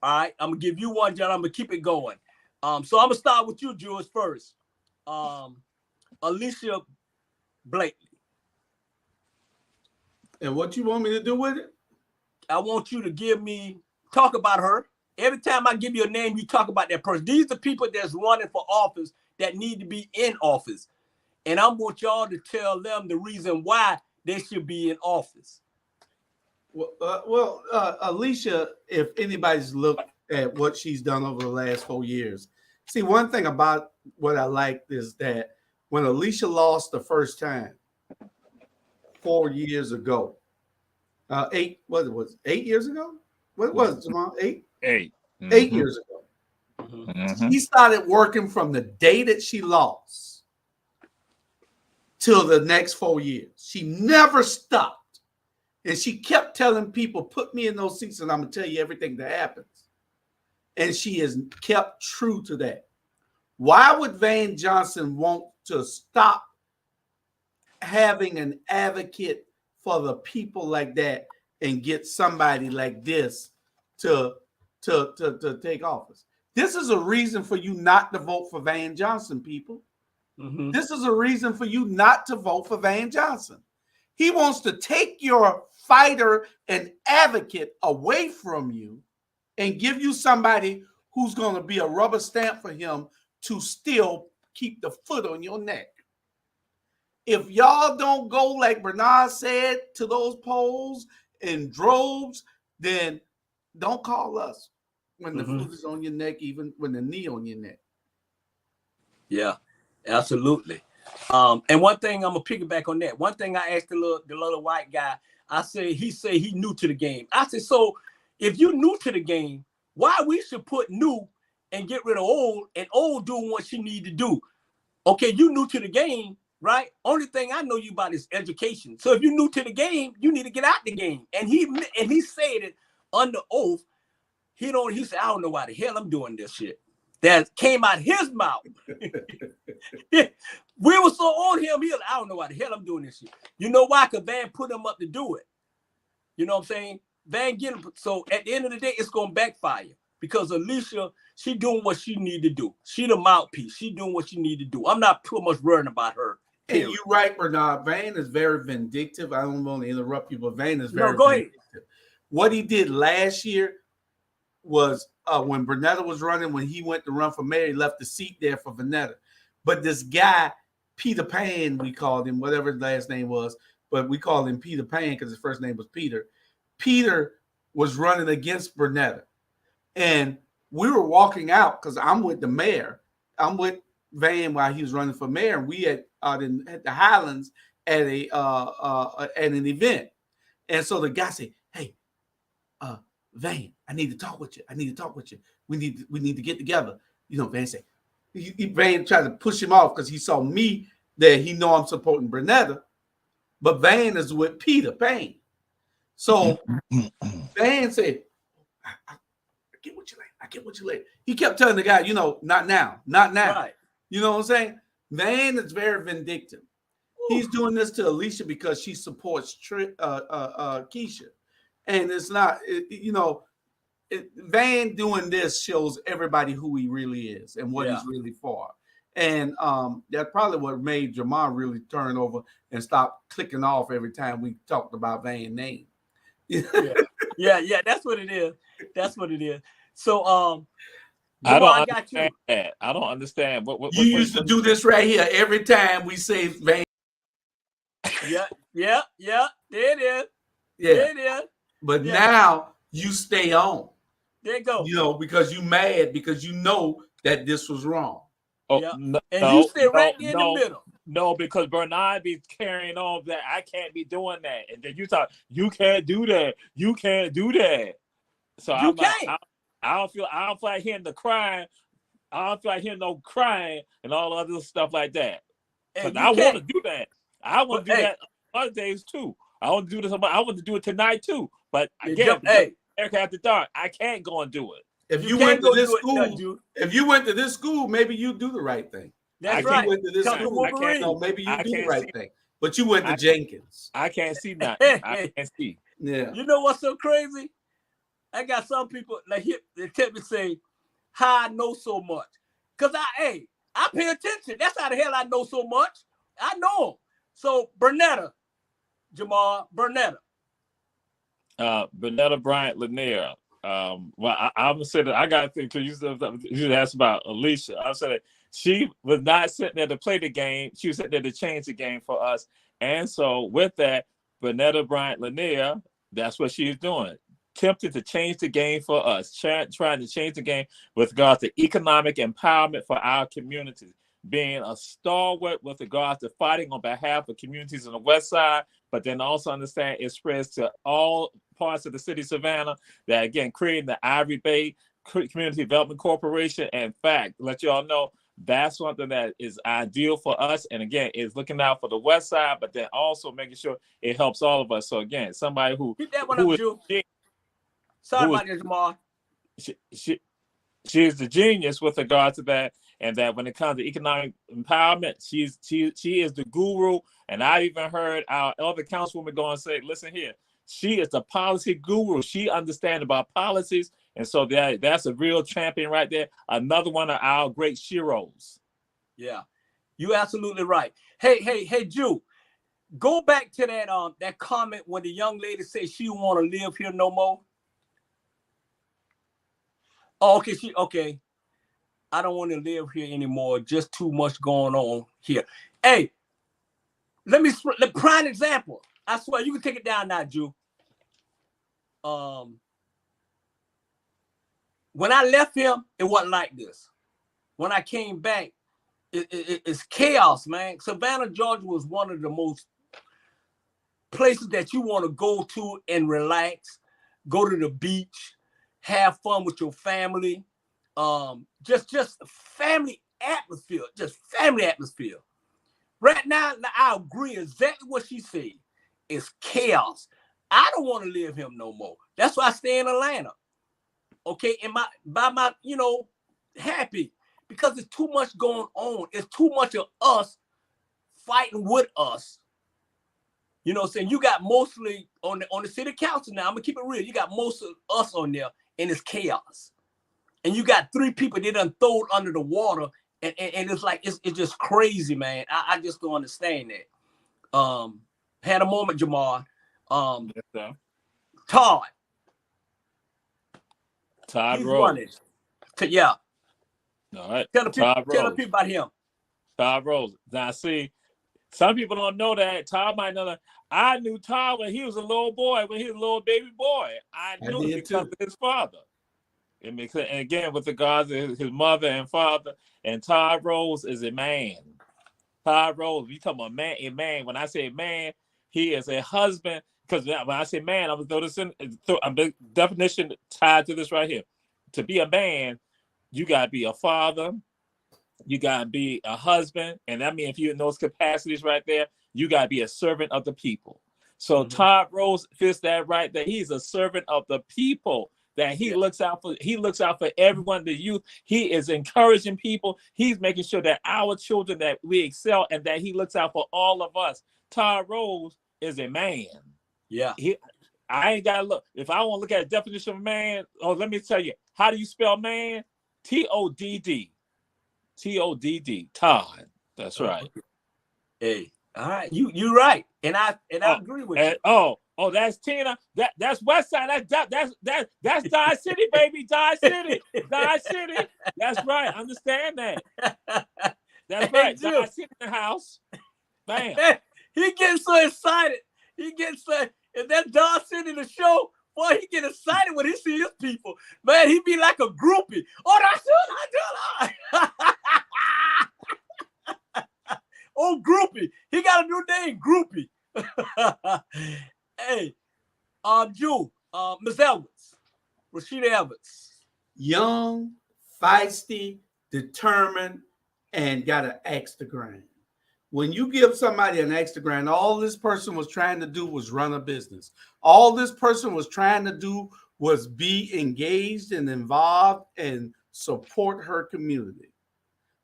All right, I'm gonna give you one, John. I'm gonna keep it going. So I'm gonna start with you, Jules, first. Alicia Blakely. And what you want me to do with it? I want you to talk about her. Every time I give you a name, you talk about that person. These are people that's running for office that need to be in office. And I want y'all to tell them the reason why they should be in office. Well, Alicia, if anybody's looked at what she's done over the last 4 years, see, one thing about what I like is that when Alicia lost the first time 4 years ago, 8 years ago? What was it, Jamal? 8? 8. 8 years ago. Mm-hmm. She started working from the day that she lost till the next 4 years. She never stopped. And she kept telling people, put me in those seats and I'm going to tell you everything that happens. And she has kept true to that. Why would Van Johnson want to stop having an advocate for the people like that and get somebody like this to take office? This is a reason for you not to vote for Van Johnson, people. Mm-hmm. This is a reason for you not to vote for Van Johnson. He wants to take your fighter and advocate away from you and give you somebody who's going to be a rubber stamp for him to still keep the foot on your neck. If y'all don't go like Bernard said to those polls in droves, then don't call us when the foot is on your neck, even when the knee on your neck. Yeah. Absolutely. And one thing I'm gonna piggyback on that. One thing I asked the little white guy, he said he new to the game. I said, so if you new to the game, why we should put new and get rid of old, and old doing what she need to do? Okay, you new to the game, right? Only thing I know you about is education. So if you new to the game, you need to get out the game. And he said it under oath. He said, I don't know why the hell I'm doing this shit. That came out his mouth. We were so on him. He was, I don't know why the hell I'm doing this shit. You know why? Because Van put him up to do it. You know what I'm saying? Van get him. So at the end of the day, it's going to backfire because Alicia, she doing what she need to do. She the mouthpiece. She doing what she need to do. I'm not too much worrying about her. Period. And you're right, Bernard. Van is very vindictive. I don't want to interrupt you, but Van is very vindictive. Ahead. What he did last year was when Bernetta was running, when he went to run for mayor, he left the seat there for Vanetta. But this guy Peter Pan, we called him, whatever his last name was, but we called him Peter Pan because his first name was Peter. Peter was running against Bernetta. And we were walking out because I'm with the mayor. I'm with Van while he was running for mayor. We at the Highlands at an event. And so the guy said, "Hey, Van, I need to talk with you. I need to talk with you. We need to get together." Van said, Van tried to push him off because he saw me that he know I'm supporting Bernetta, but Van is with Peter Pan. So Van said, I get what you like. I get what you like. He kept telling the guy, not now, not now. Right. You know what I'm saying? Van is very vindictive. He's doing this to Alicia because she supports Keisha. And it's not, Van doing this shows everybody who he really is and what he's really for. And that's probably what made Jamal really turn over and stop clicking off every time we talked about Van's name. Yeah. That's what it is. That's what it is. So, Jamal, I got you. That. I don't understand. What you used to do this right here every time we say Van. Yeah. There it is. Yeah. There it is. But now you stay on. There you go. Because you mad because you know that this was wrong. Oh, yeah. No, and you stay right there in the middle. No, because Bernard be carrying on that I can't be doing that. And then you talk, you can't do that. You can't do that. So you can't. Like, I don't feel like hearing the crying. I don't feel like hearing no crying and all other stuff like that. Because I want to do that. I want to do that other days too. I want to do this. I want to do it tonight too. But again, Erica After Dark, I can't go and do it. If you went to this school, if you went to this school, maybe you do the right thing. That's right. You went to this school, maybe you do the right thing. But you went to Jenkins. I can't see nothing. I can't see. Yeah. You know what's so crazy? I got some people like they tell me say, "How I know so much?" Because I pay attention. That's how the hell I know so much. I know them. So Bernetta, Jamal Bernetta. Bernetta Bryant Lanier. Well, I'm gonna say that I got to think because you asked about Alicia. I said that she was not sitting there to play the game. She was sitting there to change the game for us. And so with that, Bernetta Bryant Lanier, that's what she's doing. Tempted to change the game for us, trying to change the game with regards to economic empowerment for our communities, being a stalwart with regards to fighting on behalf of communities on the West Side, but then also understand it spreads to all parts of the city of Savannah, that again, creating the Ivory Bay Community Development Corporation. In fact, let you all know, that's something that is ideal for us. And again, is looking out for the West Side, but then also making sure it helps all of us. So again, somebody who Sorry about this, Jamal. She is the genius with regard to that, and that when it comes to economic empowerment, she is the guru. And I even heard our other councilwoman go and say, "Listen here, she is the policy guru. She understands about policies." And so that's a real champion right there. Another one of our great sheroes. Yeah, you're absolutely right. Hey, Jew, go back to that comment when the young lady said she don't want to live here no more. Oh, okay. I don't want to live here anymore. Just too much going on here. Hey, let prime example. I swear you can take it down now, Jew. When I left him, it wasn't like this. When I came back, it's chaos, man. Savannah, Georgia was one of the most places that you want to go to and relax, go to the beach, have fun with your family, just family atmosphere, Right now, I agree exactly what she said. It's chaos. I don't want to live here no more. That's why I stay in Atlanta. Okay, happy because there's too much going on. It's too much of us fighting with us. You know what I'm saying? You got mostly on the city council now. I'm gonna keep it real. You got most of us on there, and it's chaos. And you got 3 people they done thrown under the water, and it's like it's just crazy, man. I just don't understand that. Had a moment, Jamal. Yes, Todd Rose. Running. Yeah. All right. Tell the people about him. Todd Rose. Now, see, some people don't know that. Todd might know that. I knew Todd when he was a little boy, when he was a little baby boy. I knew it because of his father. It makes sense. And again, with regards to his mother and father, and Todd Rose is a man. Todd Rose, we talking about man, a man. When I say man, he is a husband. Because when I say man, I was noticing a definition tied to this right here. To be a man, you gotta be a father, you gotta be a husband, and that means if you're in those capacities right there, you gotta be a servant of the people. So Todd Rose fits that right there. He's a servant of the people. That he looks out for. He looks out for everyone, the youth. He is encouraging people. He's making sure that our children, that we excel, and that he looks out for all of us. Todd Rose is a man. Yeah. I ain't gotta look. If I want to look at a definition of man, let me tell you. How do you spell man? Todd. Todd. Todd. That's right. Hey, all right. You right. And I agree with you. Oh, that's Tina. That's West Side. That's Dodge City, baby. Dodge City. Dodge City. That's right. Understand that. That's right. Dodge City in the house. Bam. He gets so excited. He gets if that Dodge City the show, boy, he get excited when he see his people. Man, he be like a groupie. Oh, that's it. Oh, groupie. He got a new name, groupie. Hey, Jewel, Miss Evans, Rashida Evans. Young, feisty, determined, and got an extra grand. When you give somebody an extra grand, all this person was trying to do was run a business. All this person was trying to do was be engaged and involved and support her community.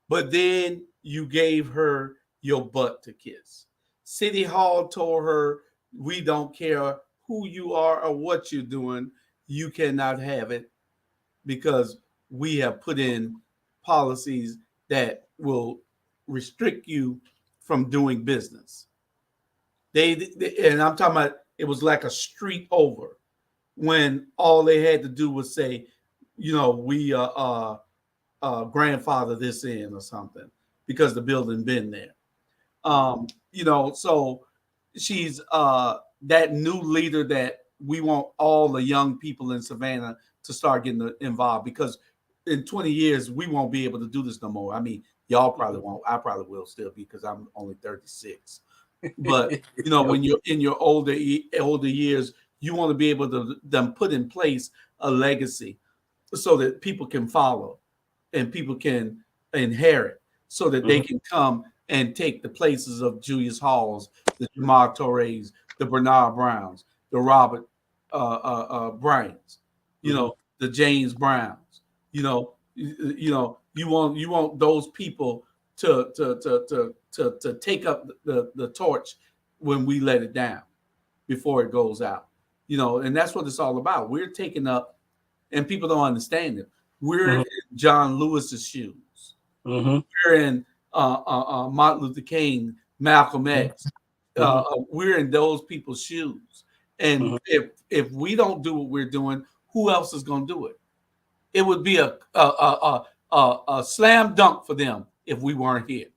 But then you gave her your butt to kiss. City Hall told her, we don't care who you are or what you're doing. You cannot have it because we have put in policies that will restrict you from doing business. They and I'm talking about it was like a street over when all they had to do was say, we grandfather this in or something because the building been there. So she's that new leader that we want all the young people in Savannah to start getting involved, because in 20 years we won't be able to do this no more. I mean, y'all probably won't. I probably will still be because I'm only 36. But when you're in your older years, you want to be able to them put in place a legacy so that people can follow and people can inherit, so that they can come and take the places of Julius Halls, the Jamal Torres, the Bernard Browns, the Robert Bryants, the James Browns. You want those people to take up the torch when we let it down before it goes out. And that's what it's all about. We're taking up, and people don't understand it. We're in John Lewis's shoes. We're in Martin Luther King, Malcolm X. We're in those people's shoes. And if we don't do what we're doing, who else is going to do it? It would be a slam dunk for them if we weren't here.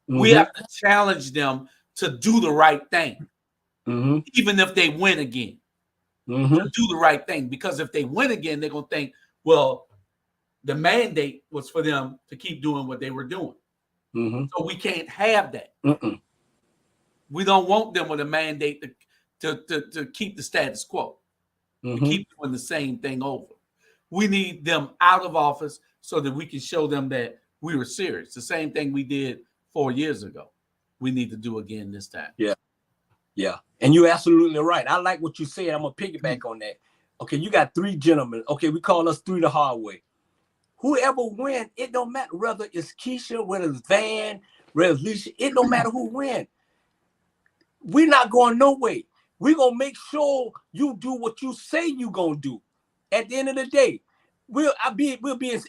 We have to challenge them to do the right thing, even if they win again. To do the right thing, because if they win again, they're going to think, well, the mandate was for them to keep doing what they were doing. So we can't have that. We don't want them with a mandate to keep the status quo, to keep doing the same thing over. We need them out of office so that we can show them that we were serious. The same thing we did 4 years ago. We need to do again this time. Yeah. And you're absolutely right. I like what you said. I'm going to piggyback on that. Okay, you got three gentlemen. Okay, we call us three the hard way. Whoever win, it don't matter whether it's Keisha, whether it's Van, whether it's Leisha. It don't matter who win. We're not going no way. We're going to make sure you do what you say you're going to do. At the end of the day, we'll be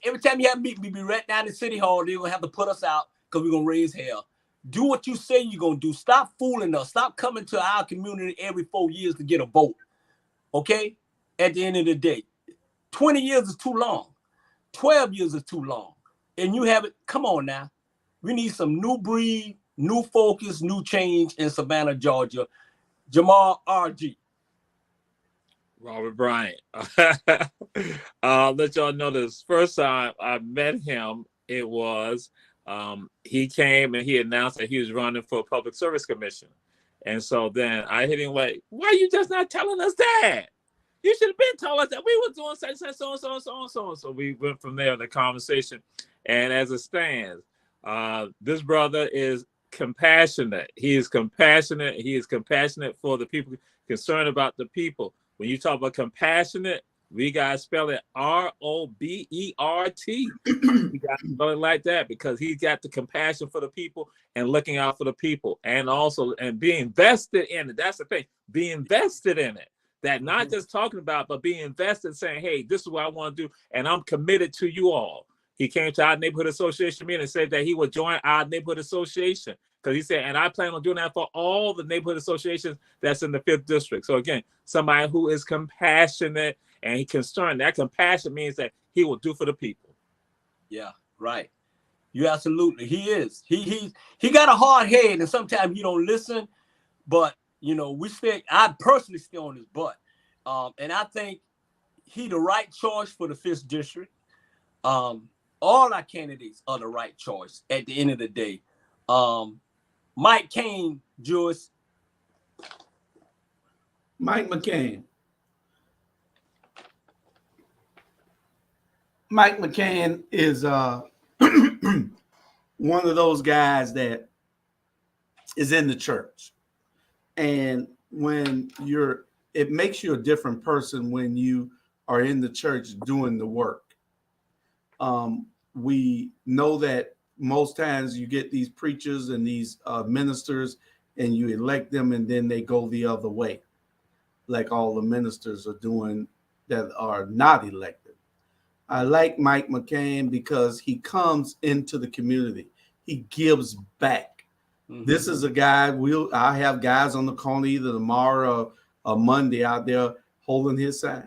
every time you have a meeting, we'll be right down in City Hall. They're going to have to put us out because we're going to raise hell. Do what you say you're going to do. Stop fooling us. Stop coming to our community every 4 years to get a vote. Okay? At the end of the day, 20 years is too long. 12 years is too long. And you have it. Come on now. We need some new breed, new focus, new change in Savannah, Georgia. Jamal RG. Robert Bryant. Let y'all know this. First time I met him, it was he came and he announced that he was running for public service commission. And so then I hit him like, why you just not telling us that? You should have been telling us that we were doing such and so and so and so and so. So we went from there in the conversation. And as it stands, this brother is compassionate. He is compassionate. He is compassionate for the people, concerned about the people. When you talk about compassionate, we got to spell it Robert. We got to spell it like that because he's got the compassion for the people and looking out for the people, and also and being invested in it. That's the thing. Be invested in it. That not just talking about, but being invested, saying, hey, this is what I want to do, and I'm committed to you all. He came to our neighborhood association meeting and said that he would join our neighborhood association because he said, and I plan on doing that for all the neighborhood associations that's in the 5th district. So again, somebody who is compassionate and he concerned. That compassion means that he will do for the people. Yeah, right. You absolutely. He is. He got a hard head, and sometimes he don't listen. But I personally stay on his butt, and I think he the right choice for the 5th district. All our candidates are the right choice at the end of the day. Mike Kane, Julius. Mike McCain. Mike McCain is one of those guys that is in the church. And when it makes you a different person when you are in the church doing the work. We know that most times you get these preachers and these ministers and you elect them and then they go the other way, like all the ministers are doing that are not elected. I like Mike McCain because he comes into the community. He gives back. Mm-hmm. This is a guy, I have guys on the corner either tomorrow or Monday out there holding his signs.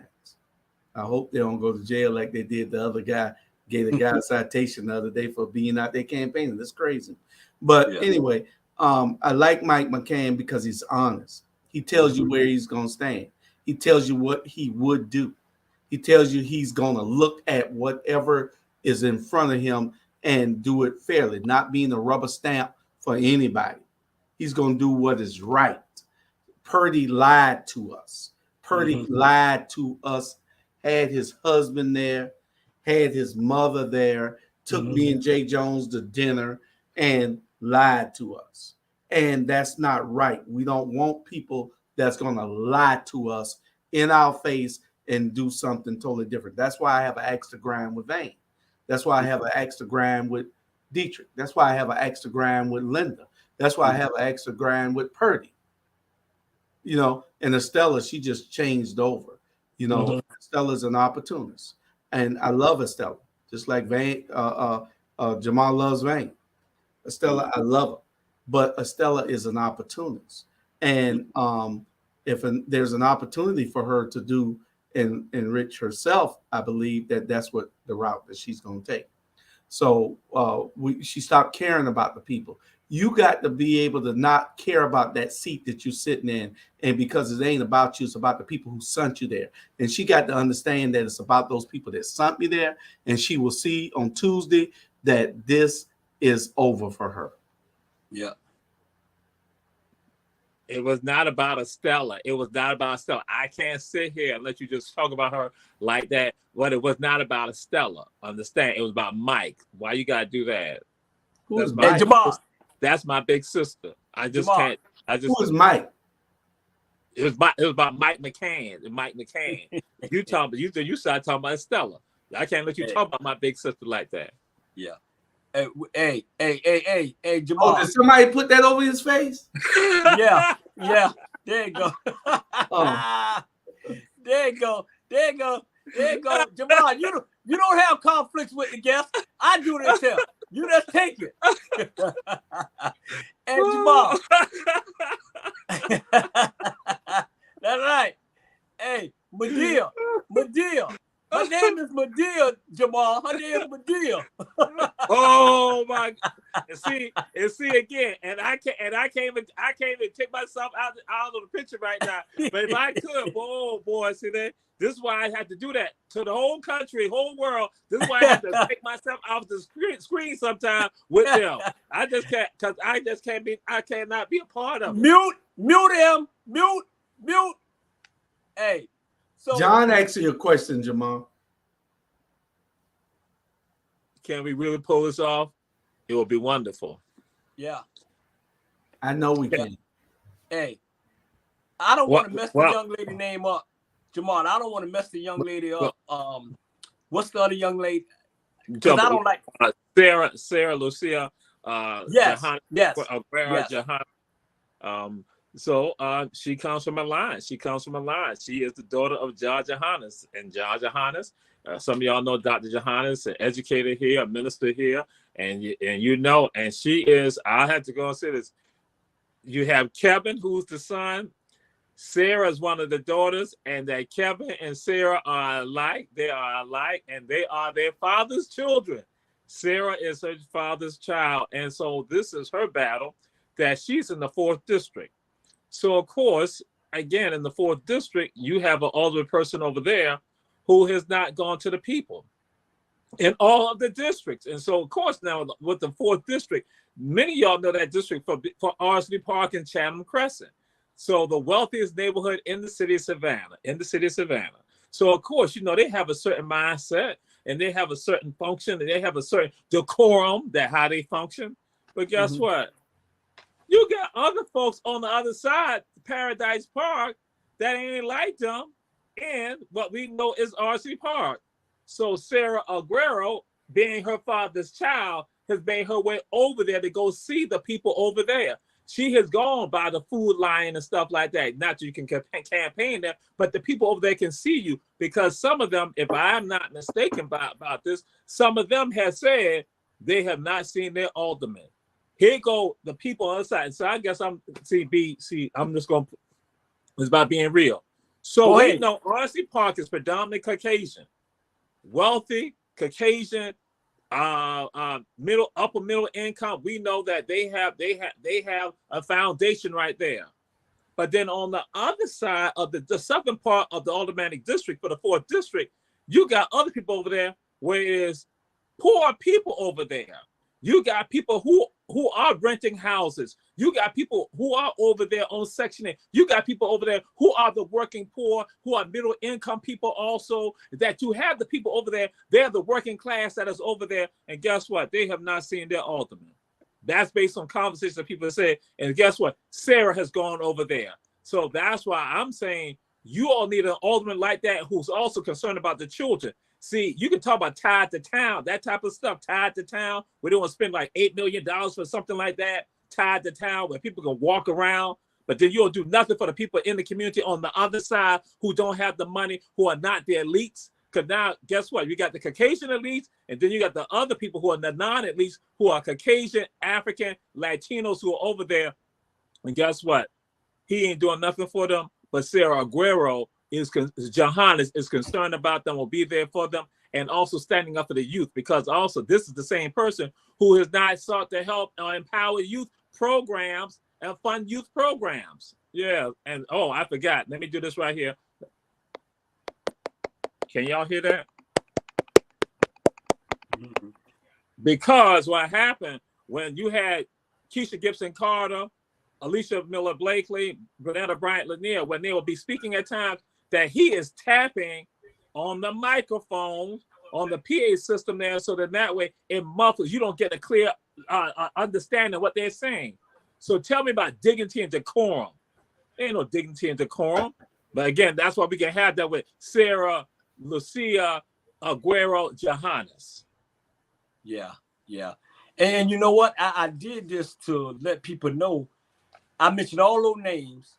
I hope they don't go to jail like they did the other guy. Gave the guy a citation the other day for being out there campaigning. That's crazy. But anyway, I like Mike McCain because he's honest. He tells you where he's going to stand. He tells you what he would do. He tells you he's going to look at whatever is in front of him and do it fairly, not being a rubber stamp for anybody. He's going to do what is right. Purdy lied to us. Purdy lied to us, had his husband there, had his mother there, took me and Jay Jones to dinner and lied to us. And that's not right. We don't want people that's going to lie to us in our face and do something totally different. That's why I have an axe to grind with Vane. That's why I have an axe to grind with Dietrich. That's why I have an axe to grind with Linda. That's why I have an axe to grind with Purdy. And Estella, she just changed over. Estella's an opportunist. And I love Estella, just like Vane, Jamal loves Vane. Estella, I love her. But Estella is an opportunist. And if there's an opportunity for her to do and enrich herself, I believe that's what the route that she's going to take. So she stopped caring about the people. You got to be able to not care about that seat that you're sitting in. And because it ain't about you, it's about the people who sent you there. And she got to understand that it's about those people that sent me there. And she will see on Tuesday that this is over for her. Yeah. It was not about Estella. It was not about Estella. I can't sit here and let you just talk about her like that. But it was not about Estella. Understand? It was about Mike. Why you gotta do that? Who's Mike? Jamal. That's my big sister. I just Jamal. can't. Who is Mike? It was about Mike McCain. Mike McCain. You started talking about Estella. I can't let you talk about my big sister like that. Yeah. Hey, Jamal. Oh, did somebody put that over his face? Yeah. There you go. There you go. Jamal, you don't have conflicts with the guests. I do this here. You just take it. And Jamal. That's right. Hey, Medea. Her name is Medea, Jamal. Her name is Medea. Oh my and see again. And I can't even take myself out of the picture right now. But if I could, boy, see that. This is why I had to do that to the whole country, whole world. This is why I have to take myself off the screen sometime with them. I just can't, because I cannot be a part of it. Mute him. Mute. Hey. So John asked you a question, Jamal. Can we really pull this off? It will be wonderful. Yeah. I know we can. Hey, I don't want to mess the young lady name up. Jamal, I don't want to mess the young lady up. What's the other young lady? Because I don't like Sarah Lucia. Yes. Johannes. So she comes from a line. She is the daughter of George Johannes. And George Johannes, some of y'all know Dr. Johannes, an educator here, a minister here, and she is. I had to go and say this. You have Kevin, who's the son. Sarah is one of the daughters, and that Kevin and Sarah are alike. They are alike, and they are their father's children. Sarah is her father's child, and so this is her battle. That she's in the 4th district. So of course, again, in the 4th district, you have an older person over there who has not gone to the people in all of the districts. And so of course now with the 4th district, many of y'all know that district for Ardsley Park and Chatham Crescent. So the wealthiest neighborhood in the city of Savannah. So of course, they have a certain mindset and they have a certain function and they have a certain decorum that how they function. But guess what? You got other folks on the other side, Paradise Park, that ain't like them in what we know is Ardsley Park. So Sarah Aguero, being her father's child, has made her way over there to go see the people over there. She has gone by the food line and stuff like that. Not that you can campaign there, but the people over there can see you because some of them, if I'm not mistaken about this, some of them have said they have not seen their alderman. Here go the people on the side. So I guess I'm just going to, it's about being real. So we know Ardsley Park is predominantly Caucasian, wealthy, Caucasian, upper middle income. We know that they have a foundation right there. But then on the other side of the southern part of the aldermanic district for the 4th district, you got other people over there where it's poor people over there. You got people who are renting houses. You got people who are over there on Section 8. You got people over there who are the working poor, who are middle income people also. That you have the people over there. They're the working class that is over there. And guess what? They have not seen their alderman. That's based on conversations that people say. And guess what? Sarah has gone over there. So that's why I'm saying you all need an alderman like that who's also concerned about the children. See, you can talk about tied to town, that type of stuff, tied to town. We don't want to spend like $8 million for something like that, tied to town, where people can walk around, but then you don't do nothing for the people in the community on the other side who don't have the money, who are not the elites. Because now, guess what? You got the Caucasian elites, and then you got the other people who are the non-elites, who are Caucasian, African, Latinos who are over there. And guess what? He ain't doing nothing for them, but Sarah Aguero Johannes is concerned about them, will be there for them, and also standing up for the youth, because also this is the same person who has not sought to help empower youth programs and fund youth programs. Yeah, and I forgot. Let me do this right here. Can y'all hear that? Because what happened when you had Keisha Gibson Carter, Alicia Miller Blakely, Bernetta Bryant Lanier, when they will be speaking at times, that he is tapping on the microphone, on the PA system there, so that way it muffles. You don't get a clear understanding of what they're saying. So tell me about dignity and decorum. There ain't no dignity and decorum. But again, that's why we can have that with Sarah Lucia Aguero Johannes. Yeah. And you know what? I did this to let people know. I mentioned all those names,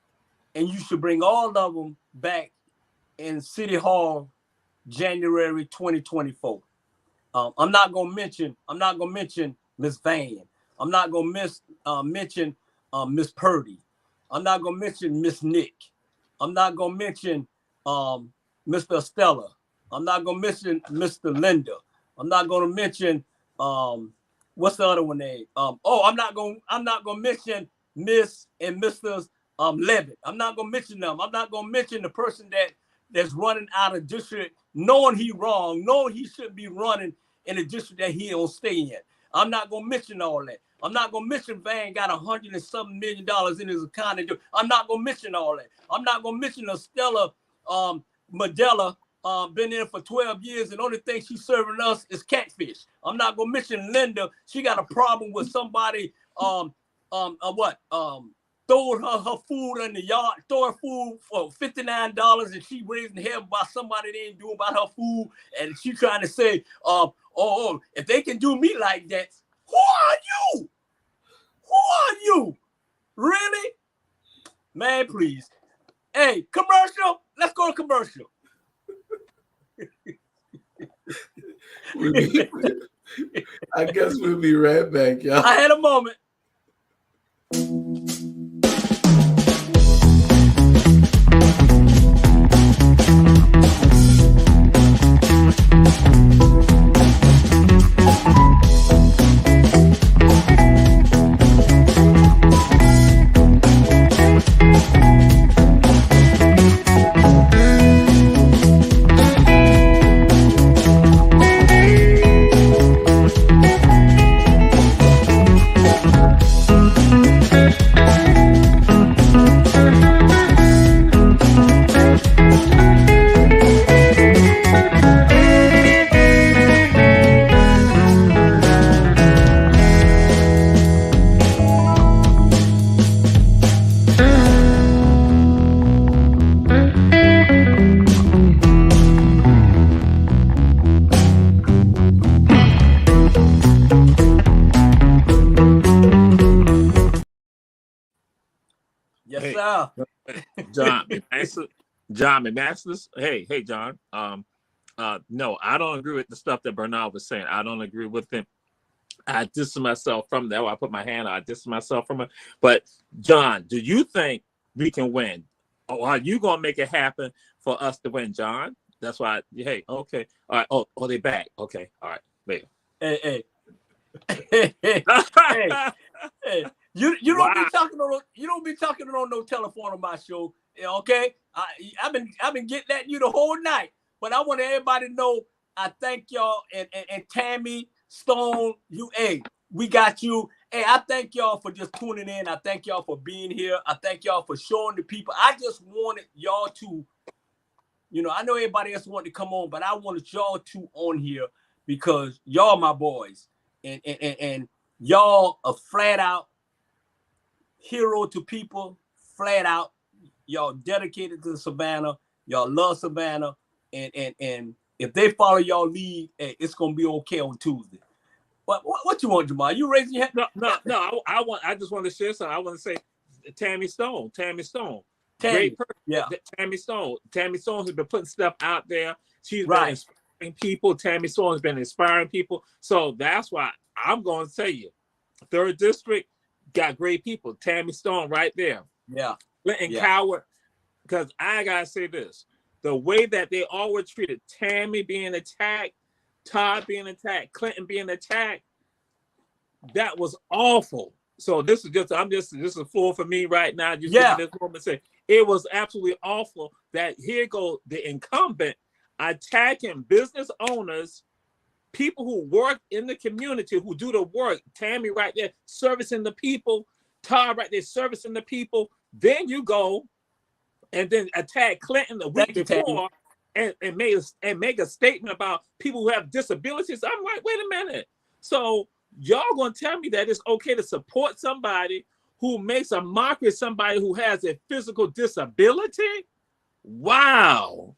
and you should bring all of them back in City Hall, January 2024. I'm not gonna mention Miss Van. I'm not gonna mention Miss Purdy. I'm not gonna mention Miss Nick. I'm not gonna mention Mr. Estella. I'm not gonna mention Mr. Linda. I'm not gonna mention what's the other one name? I'm not gonna mention Miss and Mr. Levitt. I'm not gonna mention them. I'm not gonna mention the person that's running out of district, knowing he wrong, knowing he shouldn't be running in a district that he don't stay in. I'm not gonna mention all that. I'm not gonna mention Van got $100 and something million in his account. I'm not gonna mention all that. I'm not gonna mention Stella Medella. Been in for 12 years, and the only thing she's serving us is catfish. I'm not gonna mention Linda. She got a problem with somebody throwing her food in the yard, throwing food for $59, and she raising hell by somebody they ain't doing about her food, and she trying to say, if they can do me like that, who are you? Who are you? Really? Man, please. Hey, commercial. Let's go to commercial. I guess we'll be right back, y'all. I had a moment. Yes, sir. John McMasters. Hey, John. No, I don't agree with the stuff that Bernard was saying. I don't agree with him. I distance myself from that. I put my hand out. I distance myself from it. But John, do you think we can win? Or are you gonna make it happen for us to win, John? That's why. Hey, okay, all right. Oh, they back. Okay, all right. Later. Hey. You don't be talking on no telephone on my show, okay? I've been getting at you the whole night, but I want everybody to know I thank y'all and Tammy Stone. We got you. Hey, I thank y'all for just tuning in. I thank y'all for being here. I thank y'all for showing the people. I just wanted y'all to, I know everybody else wanted to come on, but I wanted y'all to on here because y'all my boys, and y'all are flat out hero to people, flat out. Y'all dedicated to Savannah. Y'all love Savannah, and if they follow y'all lead, it's gonna be okay on Tuesday. But what you want, Jamal? You raising your hand? No. I just want to share something. I want to say, Tammy Stone, great person. Yeah, Tammy Stone has been putting stuff out there. She's been right. inspiring people. Tammy Stone has been inspiring people. So that's why I'm going to tell you, 3rd District got great people. Tammy Stone right there. Yeah. Clinton Coward. Because I got to say this. The way that they all were treated, Tammy being attacked, Todd being attacked, Clinton being attacked, that was awful. So this is a floor for me right now. Just give me this moment and say, it was absolutely awful that here go the incumbent attacking business owners, people who work in the community, who do the work. Tammy right there servicing the people, Todd right there servicing the people. Then you go and then attack Clinton the week before and make a statement about people who have disabilities. I'm like, wait a minute. So y'all gonna tell me that it's okay to support somebody who makes a mockery of somebody who has a physical disability? Wow.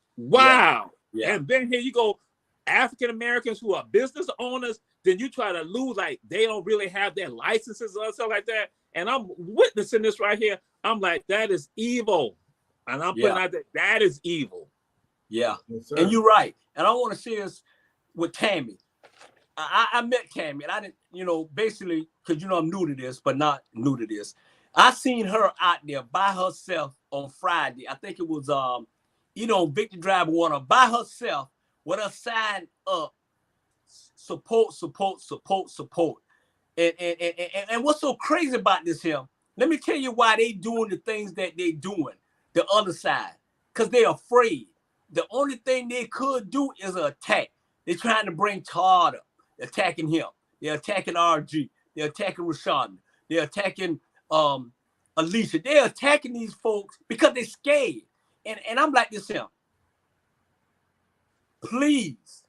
Yeah. And then here you go, African Americans who are business owners, then you try to lose like they don't really have their licenses or something like that. And I'm witnessing this right here. I'm like, that is evil. And I'm putting out that is evil. Yeah. Yes, and you're right. And I want to see us with Tammy. I met Tammy, and I didn't, basically, because I'm new to this, but not new to this. I seen her out there by herself on Friday. I think it was Victor Drive Warner by herself with a sign up, support. And what's so crazy about this here? Let me tell you why they doing the things that they doing. The other side, because they're afraid. The only thing they could do is an attack. They're trying to bring Todd up. They're attacking him. They're attacking RG. They're attacking Rashonda. They're attacking Alicia. They're attacking these folks because they're scared. And I'm like this here. Please,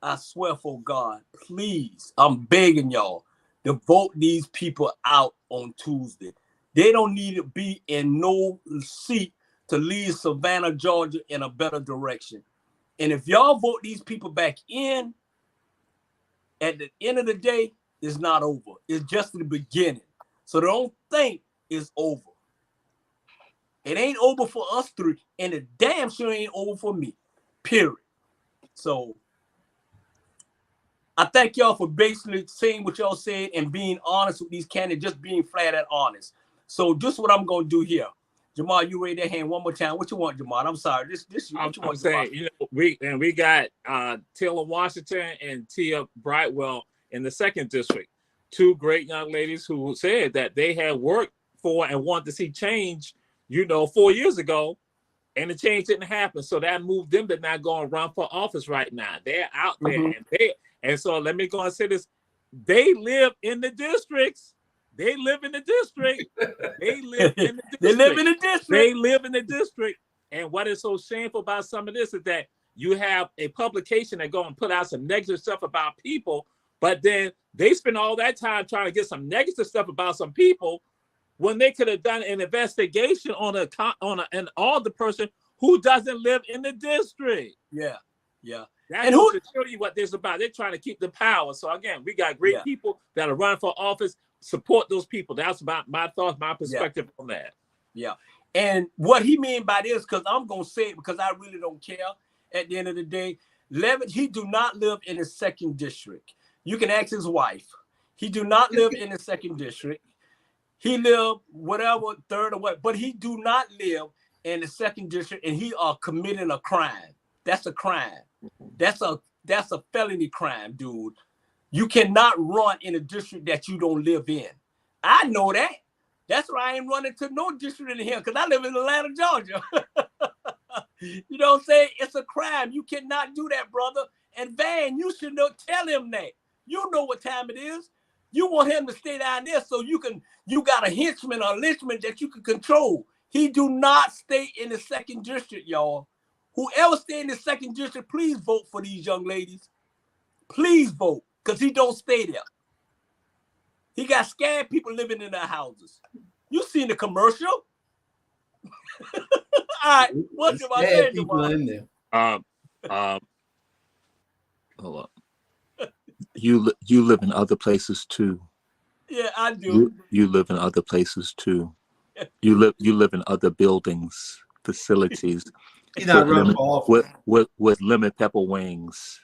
I swear for God, please, I'm begging y'all to vote these people out on Tuesday. They don't need to be in no seat to lead Savannah, Georgia in a better direction. And if y'all vote these people back in, at the end of the day, it's not over. It's just the beginning. So don't think it's over. It ain't over for us three, and it damn sure ain't over for me. Period. So I thank y'all for basically saying what y'all said and being honest with these candidates, just being flat out honest. So this is what I'm gonna do here. Jamal, you raise that hand one more time. What you want, Jamal? I'm sorry. This what you want, saying, Jamal? We got Taylor Washington and Tia Brightwell in the 2nd district. 2 great young ladies who said that they had worked for and wanted to see change, 4 years ago, and the change didn't happen. So that moved them to not go and run for office right now. They're out there, and so let me go and say this: they live in the districts. They live in the district. They live in the district. They live in the district. They live in the district. And what is so shameful about some of this is that you have a publication that go and put out some negative stuff about people, but then they spend all that time trying to get some negative stuff about some people when they could have done an investigation on an older person who doesn't live in the district. Yeah. That's and who to show you what this is about. They're trying to keep the power. So again, we got great people that are running for office. Support those people. That's about my thoughts, my perspective on that. Yeah. And what he mean by this, because I'm gonna say it because I really don't care. At the end of the day, Levitt, he do not live in the 2nd district. You can ask his wife. He do not live in the 2nd district. He live whatever 3rd or what, but he do not live in the 2nd district, and he are committing a crime. That's a crime. That's a felony crime, dude. You cannot run in a district that you don't live in. I know that. That's why I ain't running to no district in here, because I live in Atlanta, Georgia. You know what I'm saying? It's a crime. You cannot do that, brother. And Van, you should tell him that. You know what time it is. You want him to stay down there so you got a henchman or lynchman that you can control. He do not stay in the 2nd district, y'all. Whoever stay in the 2nd district, please vote for these young ladies. Please vote, because he don't stay there. He got scared people living in their houses. You seen the commercial? All right, what's about that, people in there? Hold up. You live in other places too. Yeah, I do. You live in other places too. You live in other buildings, facilities. He's not running for office with lemon pepper wings.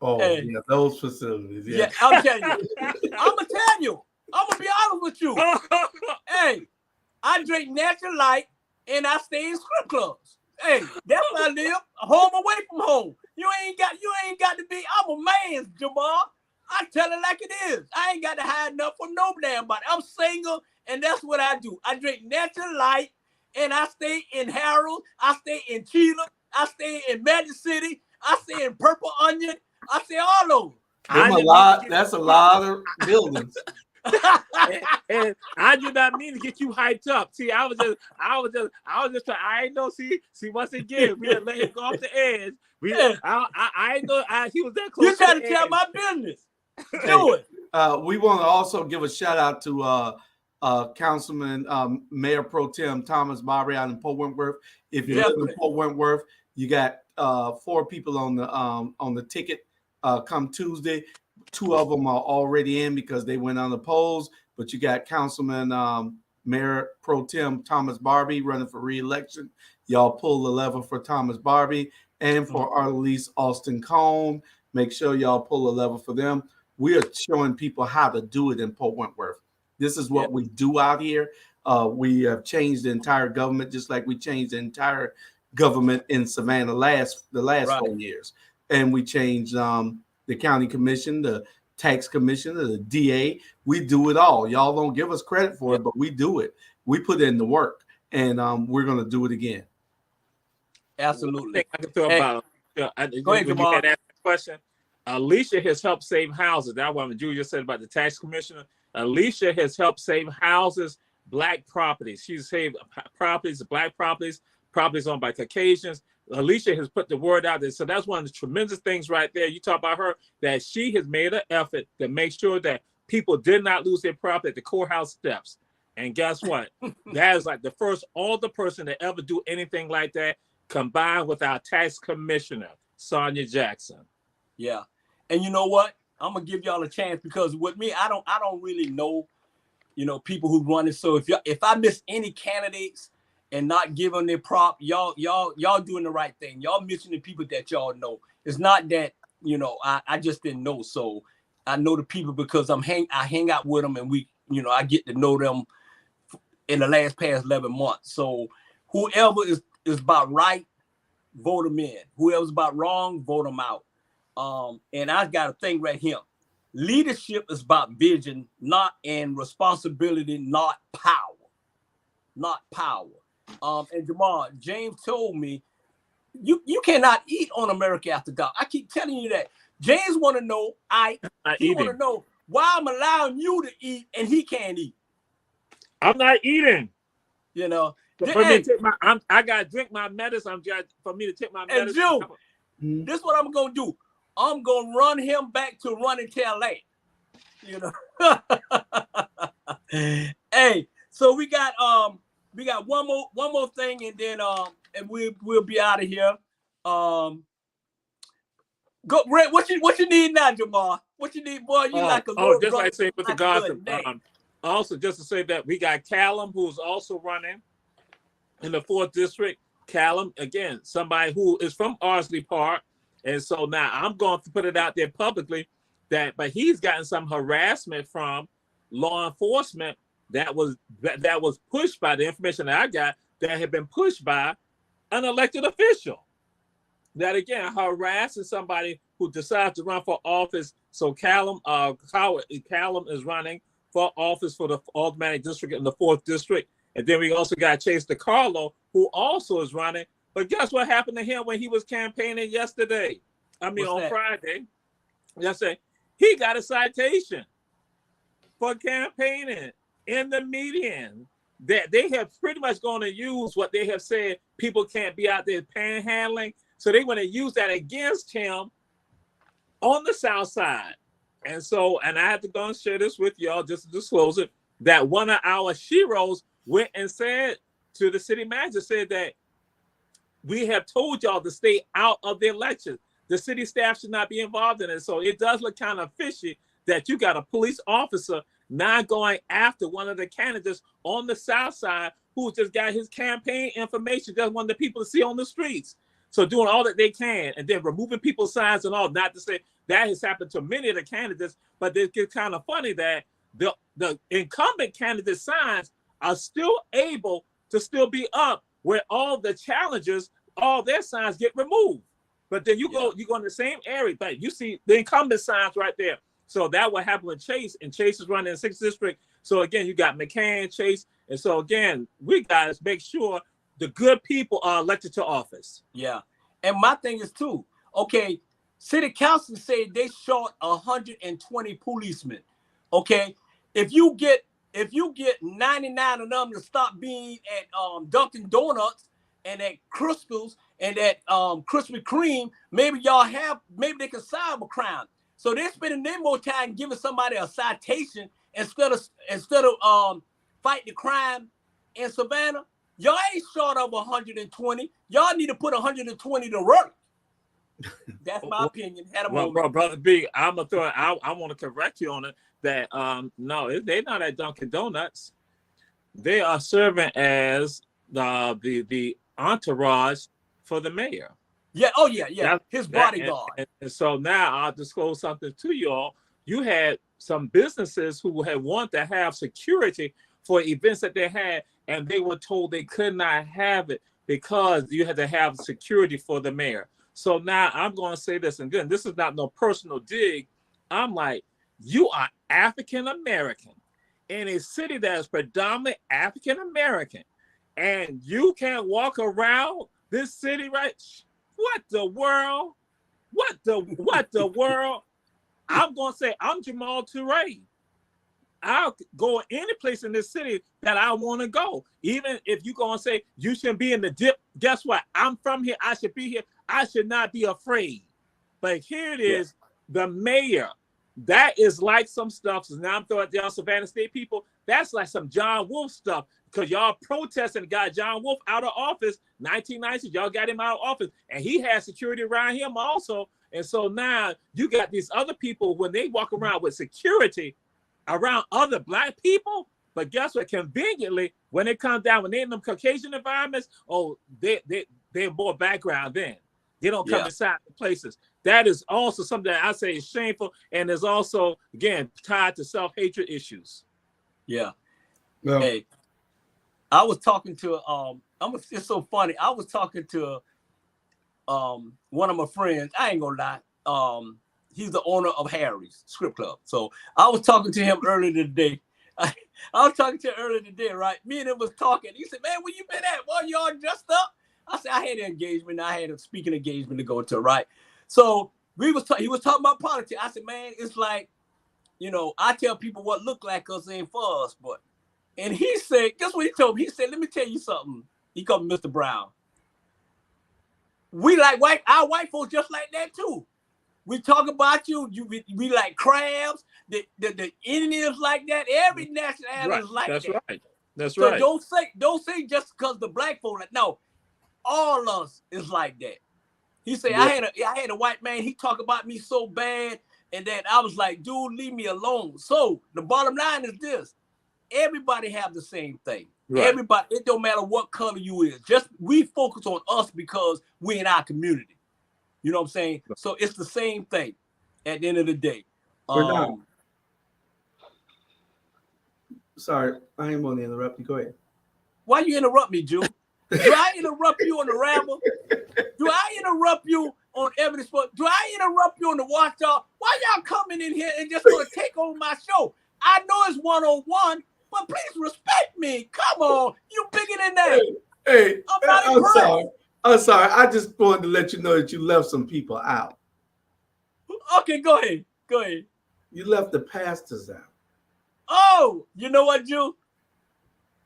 Oh, hey. Yeah, those facilities. Yeah, I'll tell you. I'm gonna be honest with you. Hey, I drink natural light and I stay in strip clubs. Hey, that's where I live, home away from home. You ain't got to be. I'm a man, Jamal. I tell it like it is. I ain't got to hide nothing for no damn body. I'm single, and that's what I do. I drink natural light, and I stay in Harold. I stay in Cheetah. I stay in Magic City. I stay in Purple Onion. I stay all over. That's a lot of buildings. and I did not mean to get you hyped up. See, I was just trying. I ain't know. See, once again, we let him go off the edge. I ain't know he was that close. You trying to tell my business? Do it. We want to also give a shout out to Councilman Mayor Pro Tem Thomas Barbary out in Port Wentworth. If you live in Port Wentworth, you got 4 people on the ticket come Tuesday. 2 of them are already in because they went on the polls, but you got Councilman Mayor Pro Tem Thomas Barbary running for re-election. Y'all pull the lever for Thomas Barbary and for Arlise Austin Cone. Make sure y'all pull the lever for them. We are showing people how to do it in Port Wentworth. This is what we do out here. We have changed the entire government, just like we changed the entire government in Savannah the last 4 years. And we changed the county commission, the tax commissioner, the DA. We do it all. Y'all don't give us credit for it, but we do it. We put in the work, and we're going to do it again. Absolutely. I can throw about go ahead, when Jamal. you had asked that question. Alicia has helped save houses. That's what Julia said about the tax commissioner. Alicia has helped save houses, black properties. She's saved properties, black properties, properties owned by Caucasians. Alicia has put the word out there. So that's one of the tremendous things right there. You talk about her, that she has made an effort to make sure that people did not lose their property at the courthouse steps. And guess what? That is like the first older person to ever do anything like that, combined with our tax commissioner, Sonia Jackson. Yeah. And you know what? I'm gonna give y'all a chance, because with me, I don't really know, people who run it. So if I miss any candidates and not give them their prop, y'all doing the right thing. Y'all missing the people that y'all know. It's not that, I just didn't know. So I know the people because I hang out with them, and we, I get to know them in the past 11 months. So whoever is about right, vote them in. Whoever's about wrong, vote them out. And I got a thing right here. Leadership is about vision, and responsibility, not power. Not power. And Jamal, James told me, you cannot eat on America After Dark. I keep telling you that. James want to know, he want to know why I'm allowing you to eat and he can't eat. I'm not eating. For me to take I gotta drink my medicine. For me to take my medicine. And this is what I'm gonna do. I'm gonna run him back to running to LA. Hey, so we got one more thing, and then and we'll be out of here. Go, Red. What you need now, Jamal? What you need, boy? You like a little just brother, like saying with the gossip. Also, just to say that we got Callum, who's also running in the 4th district. Callum, again, somebody who is from Ardsley Park. And so now I'm going to put it out there publicly but he's gotten some harassment from law enforcement that was pushed by the information that I got, that had been pushed by an elected official. That again, harassing somebody who decides to run for office. So Callum is running for office for the Aldermanic District in the 4th district. And then we also got Chase DeCarlo, who also is running. But guess what happened to him when he was campaigning yesterday? On Friday. Yesterday, he got a citation for campaigning in the median. That they have pretty much going to use what they have said people can't be out there panhandling. So they want to use that against him on the South Side. And I have to go and share this with y'all just to disclose it, that one of our sheroes went and said to the city manager, said that we have told y'all to stay out of the election. The city staff should not be involved in it. So it does look kind of fishy that you got a police officer not going after one of the candidates on the South Side who just got his campaign information, just wanted the people to see on the streets. So doing all that they can, and then removing people's signs and all. Not to say that has happened to many of the candidates, but it gets kind of funny that the incumbent candidate signs are still able to still be up, where all the challengers, all their signs get removed. But then you go in the same area, but you see the incumbent signs right there. So that will happen with Chase, and Chase is running in 6th district. So again, you got McCann, Chase, and so again, we gotta make sure the good people are elected to office. Yeah, and my thing is too. Okay, city council said they short 120 policemen. Okay, if you get 99 of them to stop being at Dunkin' Donuts and at Crystals and at Krispy Kreme, maybe they can solve a crime. So they're spending their more time giving somebody a citation instead of fight the crime in Savannah. Y'all ain't short of 120. Y'all need to put 120 to work. That's my opinion. Brother B, I want to correct you on it. That no, they're not at Dunkin' Donuts. They are serving as the entourage for the mayor. Yeah. Oh yeah. His bodyguard. And so now I'll disclose something to you all. You had some businesses who had wanted to have security for events that they had, and they were told they could not have it because you had to have security for the mayor. So now I'm going to say this, and again, this is not no personal dig. I'm like, you are African American in a city that is predominantly African American, and you can't walk around this city, right? What the world? What the world? I'm gonna say I'm Jamal Touré. I'll go any place in this city that I want to go. Even if you go and say you shouldn't be in the dip, guess what? I'm from here. I should be here. I should not be afraid. But here it is, the mayor. That is like some stuff. So now I'm throwing y'all Savannah State people. That's like some John Wolf stuff because y'all protesting and got John Wolf out of office. 1990s, y'all got him out of office, and he had security around him also. And so now you got these other people when they walk around with security around other black people. But guess what? Conveniently, when it comes down, when they're in them Caucasian environments, they're more background then. They don't come inside the places. That is also something that I say is shameful, and is also, again, tied to self-hatred issues. Yeah. Well, hey, I was talking to it's so funny. I was talking to one of my friends. I ain't gonna lie. He's the owner of Harry's Script Club. So I was talking to him earlier today. I was talking to him earlier today, right? Me and him was talking. He said, "Man, where you been at? Well, you all dressed up?" I said, "I had an engagement. I had a speaking engagement to go to, right?" So he was talking about politics. I said, "Man, it's like, I tell people what look like us ain't for us, but." And he said, guess what he told me? He said, "Let me tell you something." He called me Mr. Brown. We like our white folks just like that too. We talk about you. We like crabs. The Indians like that. Every nationality is like That's that. right. That's so right. Don't say just because the black folk like, no, all of us is like that. He said, I had a white man. He talked about me so bad, and then I was like, dude, leave me alone. So the bottom line is this: everybody have the same thing. Right. Everybody, it don't matter what color you is. Just we focus on us because we in our community. You know what I'm saying? So it's the same thing at the end of the day. Sorry, I ain't want to interrupt you. Go ahead. Why you interrupt me, Jew? Do I interrupt you on the Ramble? Do I interrupt you on Evidence? Do I interrupt you on the Watchdog? Why y'all coming in here and just gonna take over my show? I know it's one-on-one, but please respect me. Come on, you bigger than that. Hey, I'm sorry. I'm sorry. I just wanted to let you know that you left some people out. Okay, go ahead. Go ahead. You left the pastors out. Oh, you know what, Jew?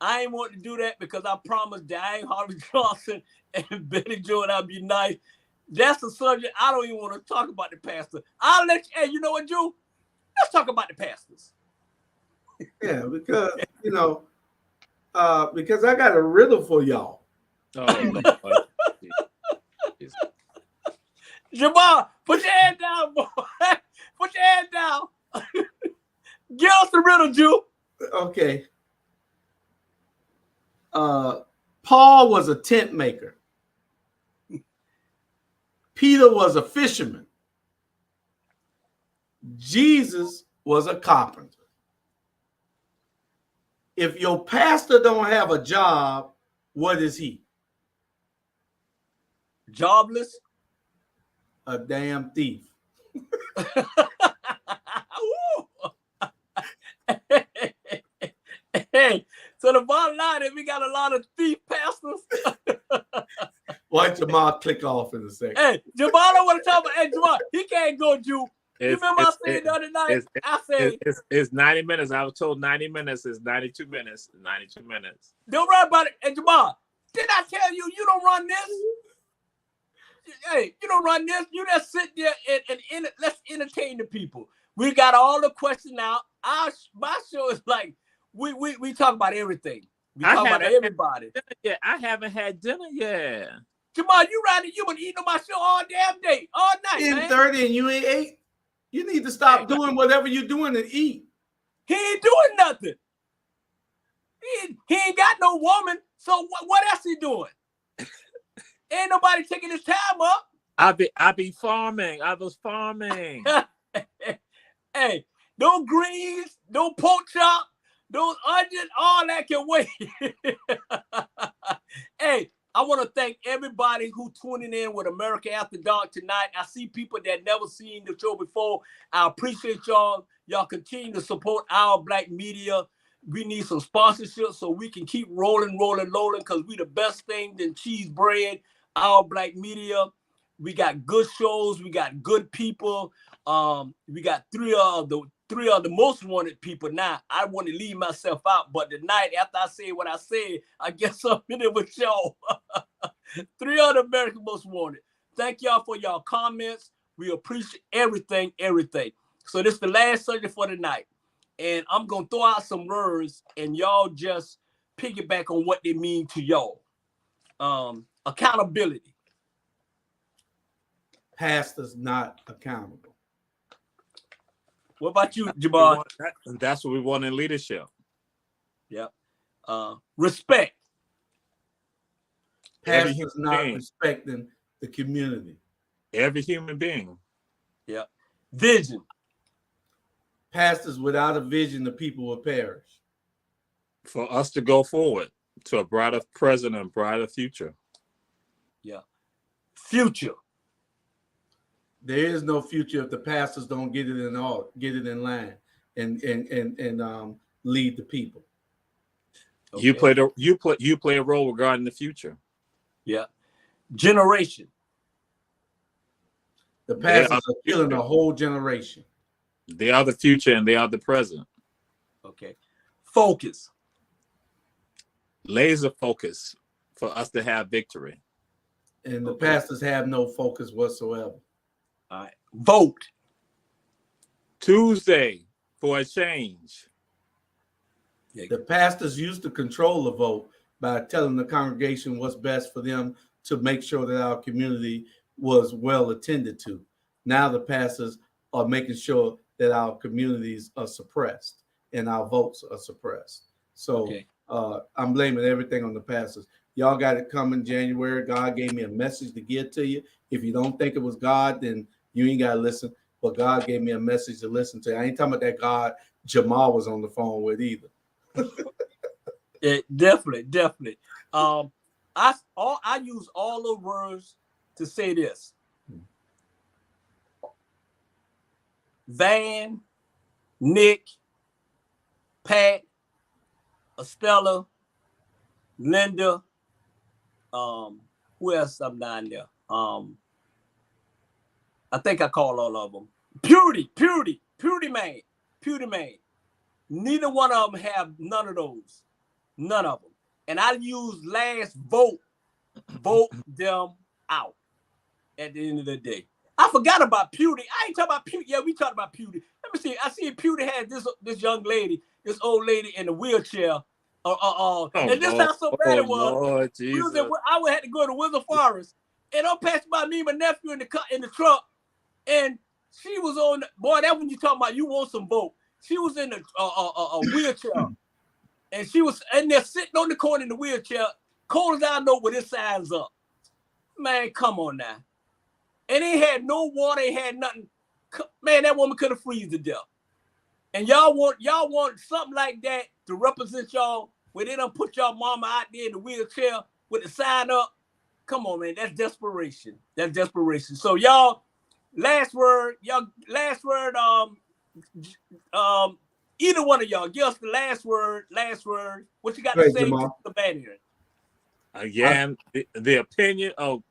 I ain't want to do that because I promised Diane Harvey Johnson and Betty Jo and I'd be nice. That's the subject. I don't even want to talk about the pastor. I'll let you. Hey, you know what, Jew? Let's talk about the pastors. Yeah, because because I got a riddle for y'all. Oh, Jamal, put your hand down, boy. Put your hand down. Give us the riddle, Jew. Okay. Paul was a tent maker. Peter was a fisherman. Jesus was a carpenter. If your pastor don't have a job, what is he? Jobless. A damn thief. Hey, so the bottom line is we got a lot of thief pastors. Why Jamal click off in a second? Hey, Jamal, I want to talk about. Hey, Jamal, he can't go, Jew. You remember I said the other night? I said it's 90 minutes. I was told 90 minutes is 92 minutes. 92 minutes. Don't worry about it. And Jamal, did I tell you don't run this? Hey, you don't run this. You just sit there and let's entertain the people. We got all the questions out. My show is like we talk about everything. We talk about everybody. Yeah, I haven't had dinner yet. Jamal, you been eating on my show all damn day, all night. 10:30 and you ain't ate. You need to stop doing whatever you're doing and eat. He ain't doing nothing. He ain't got no woman. So what else he doing? Ain't nobody taking his time up. I be farming. I was farming. Hey, no greens, no pork chop, no onion, all that can wait. Hey, I want to thank everybody who tuning in with America After Dark tonight. I see people that never seen the show before. I appreciate y'all. Y'all continue to support our black media. We need some sponsorship so we can keep rolling, because we the best thing than cheese bread. Our black media. We got good shows. We got good people. We got three of the most wanted people. Now, I want to leave myself out, but tonight, after I say what I said, I guess I'm in it with y'all. 3 of the American most wanted. Thank y'all for y'all comments. We appreciate everything. So this is the last subject for tonight. And I'm going to throw out some words, and y'all just piggyback on what they mean to y'all. Accountability. Pastors not accountable. What about you, Jamal? That's what we want in leadership. Yeah. Respect. Pastors not respecting the community. Every human being. Yeah. Vision. Pastors without a vision, the people will perish. For us to go forward to a brighter present and brighter future. Yeah. Future. There is no future if the pastors don't get it in line and lead the people. Okay. You play a role regarding the future. Yeah. Generation. The pastors are killing a whole generation. They are the future and they are the present. Okay. Focus. Laser focus for us to have victory. And the pastors have no focus whatsoever. All right. Vote. Tuesday for a change. The pastors used to control the vote by telling the congregation what's best for them to make sure that our community was well attended to. Now the pastors are making sure that our communities are suppressed and our votes are suppressed. So I'm blaming everything on the pastors. Y'all got it coming January. God gave me a message to get to you. If you don't think it was God, then you ain't got to listen. But God gave me a message to listen to. I ain't talking about that God Jamal was on the phone with either. Yeah, definitely. I use all the words to say this. Van, Nick, Pat, Estella, Linda, who else I'm down there? I think I call all of them. Purity man. Neither one of them have none of those. None of them. And I use last vote them out at the end of the day. I forgot about Purity. I ain't talking about Purity. Yeah, we talked about Purity. Let me see. I see Purity had this young lady, this old lady in a wheelchair. And this how so bad it was. Lord, I had to go to Wizard Forest, and I'm passing by me and my nephew in the truck, and she was on. Boy, that when you talking about you want some vote. She was in a wheelchair, and she was in there sitting on the corner in the wheelchair, cold as I know with his signs up. Man, come on now. And they had no water, they had nothing. Man, that woman could have freezed to death. And y'all want something like that to represent y'all, where they don't put y'all mama out there in the wheelchair with the sign up. Come on, man, that's desperation. That's desperation. So y'all, last word. Either one of y'all, give us the last word. What you got to say to the banner? Again, the opinion of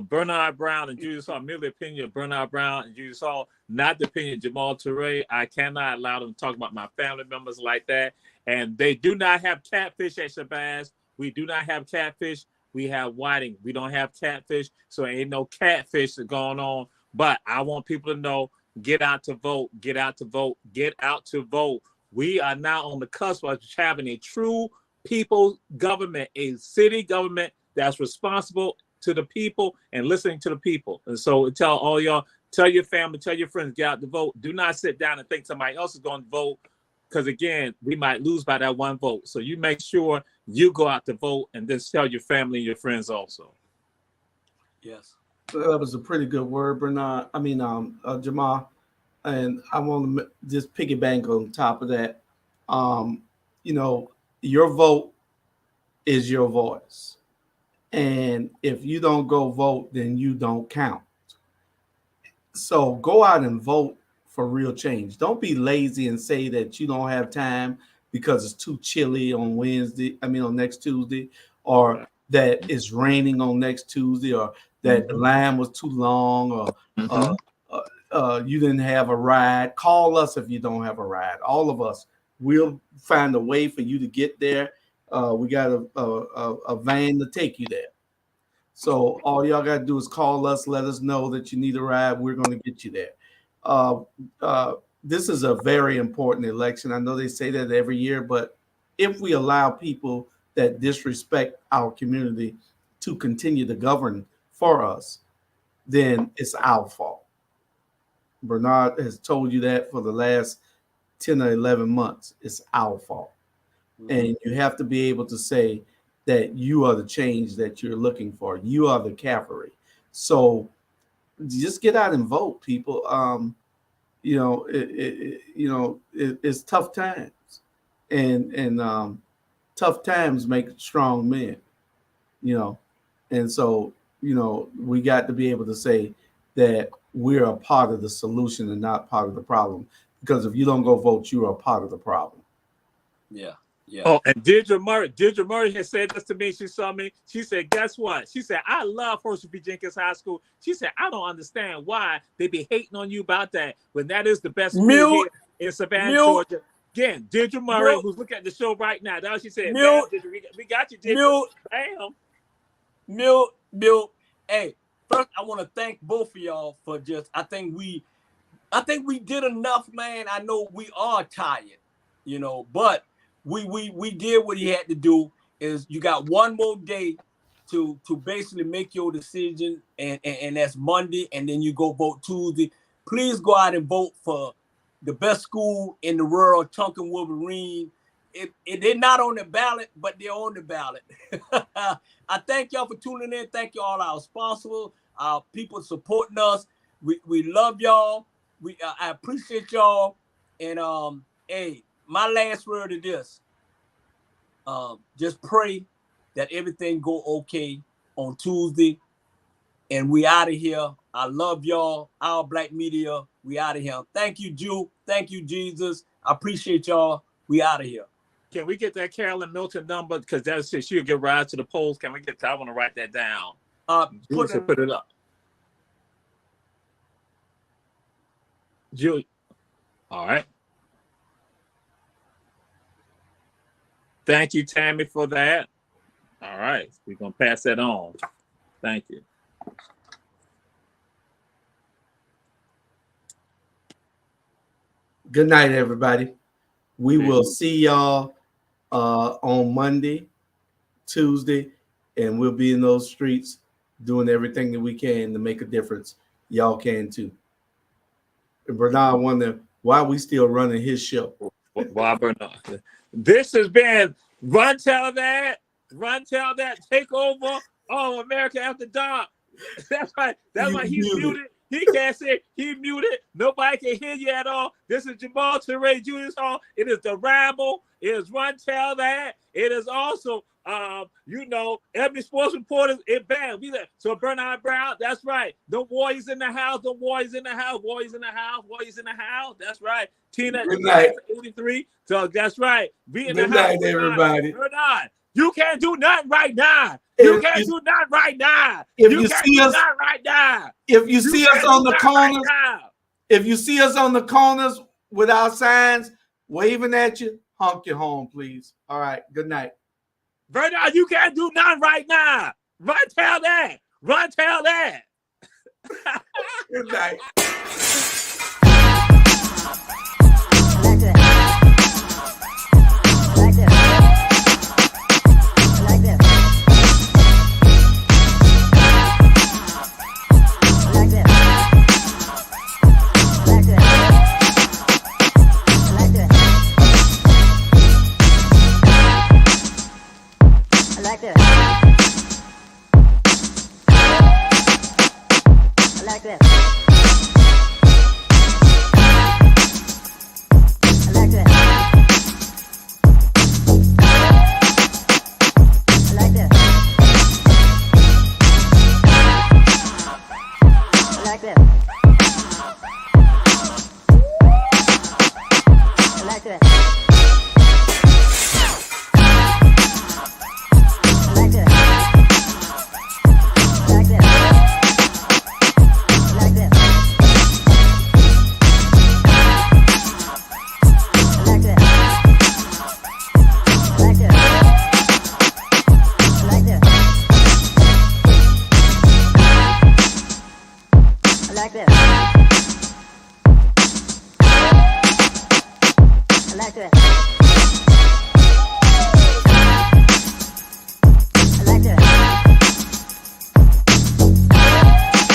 Bernard Brown and Julius Hall, merely the opinion of Bernard Brown and Julius Hall, not the opinion of Jamal Toure. I cannot allow them to talk about my family members like that. And they do not have catfish at Shabazz. We do not have catfish. We have whiting. We don't have catfish. So ain't no catfish going on. But I want people to know, get out to vote. Get out to vote. Get out to vote. We are now on the cusp of having a true people government, a city government that's responsible to the people and listening to the people. And so tell all y'all, tell your family, tell your friends, get out to vote. Do not sit down and think somebody else is going to vote, because again, we might lose by that one vote. So you make sure you go out to vote, and then tell your family and your friends also. Yes. That was a pretty good word, Bernard. Jamal. And I want to just piggyback on top of that. Your vote is your voice. And if you don't go vote, then you don't count. So go out and vote for real change. Don't be lazy and say that you don't have time because it's too chilly on on next Tuesday, or that it's raining on next Tuesday, or that the line was too long, or you didn't have a ride. Call us if you don't have a ride. All of us, we'll find a way for you to get there. We got a van to take you there. So all y'all got to do is call us, let us know that you need a ride. We're going to get you there. This is a very important election. I know they say that every year, but if we allow people that disrespect our community to continue to govern for us, then it's our fault. Bernard has told you that for the last 10 or 11 months. It's our fault. And you have to be able to say that you are the change that you're looking for. You are the cavalry. So just get out and vote, people. It's tough times, and tough times make strong men. And so we got to be able to say that we're a part of the solution and not part of the problem. Because if you don't go vote, you are a part of the problem. Yeah. Yeah. Oh, and Deirdre Murray has said this to me. She saw me. She said, guess what? She said, I love Herschel B. Jenkins High School. She said, I don't understand why they be hating on you about that when that is the best school here in Savannah, Georgia. Again, Deirdre Murray, who's looking at the show right now. That's what she said. We got you, Deirdre. Bam. Bill. Hey, first I want to thank both of y'all for I think we did enough, man. I know we are tired, but we did what he had to do. Is you got one more day to basically make your decision, and that's Monday, and then you go vote Tuesday. Please go out and vote for the best school in the world, Tonkin Wolverine. They're not on the ballot, but they're on the ballot. I thank y'all for tuning in. Thank you all our sponsors, our people supporting us. We love y'all. I appreciate y'all. And hey, my last word is this. Just pray that everything go okay on Tuesday. And we out of here. I love y'all. Our Black Media. We out of here. Thank you, Jew. Thank you, Jesus. I appreciate y'all. We out of here. Can we get that Carolyn Milton number? Because that's it. She'll get rise to the polls. Can we get that? I want to write that down. Put it up. Julie. All right. Thank you, Tammy, for that. All right. We're going to pass that on. Thank you. Good night, everybody. We will see y'all on Monday, Tuesday, and we'll be in those streets doing everything that we can to make a difference. Y'all can too. And Bernard wonder why we still running his show. Why Bernard? This has been Run Tell That, take over. Oh, America After Dark. That's right. That's why he's muted. He can't say he muted. Nobody can hear you at all. This is Jamal Julius Hall. It is the Ramble. It is Run Tell That. It is also, every sports reporters. So Bernard Brown. That's right. The Warriors in the house. Warriors in the house. That's right. Tina 83. So that's right. We in the house. Good night, everybody. Bernard. You can't do nothing right now. You can't do nothing right now. If you see us on the corners, if you see us on the corners with our signs waving at you, honk your horn, please. All right. Good night. Bernard, you can't do nothing right now. Run tell that. Good night.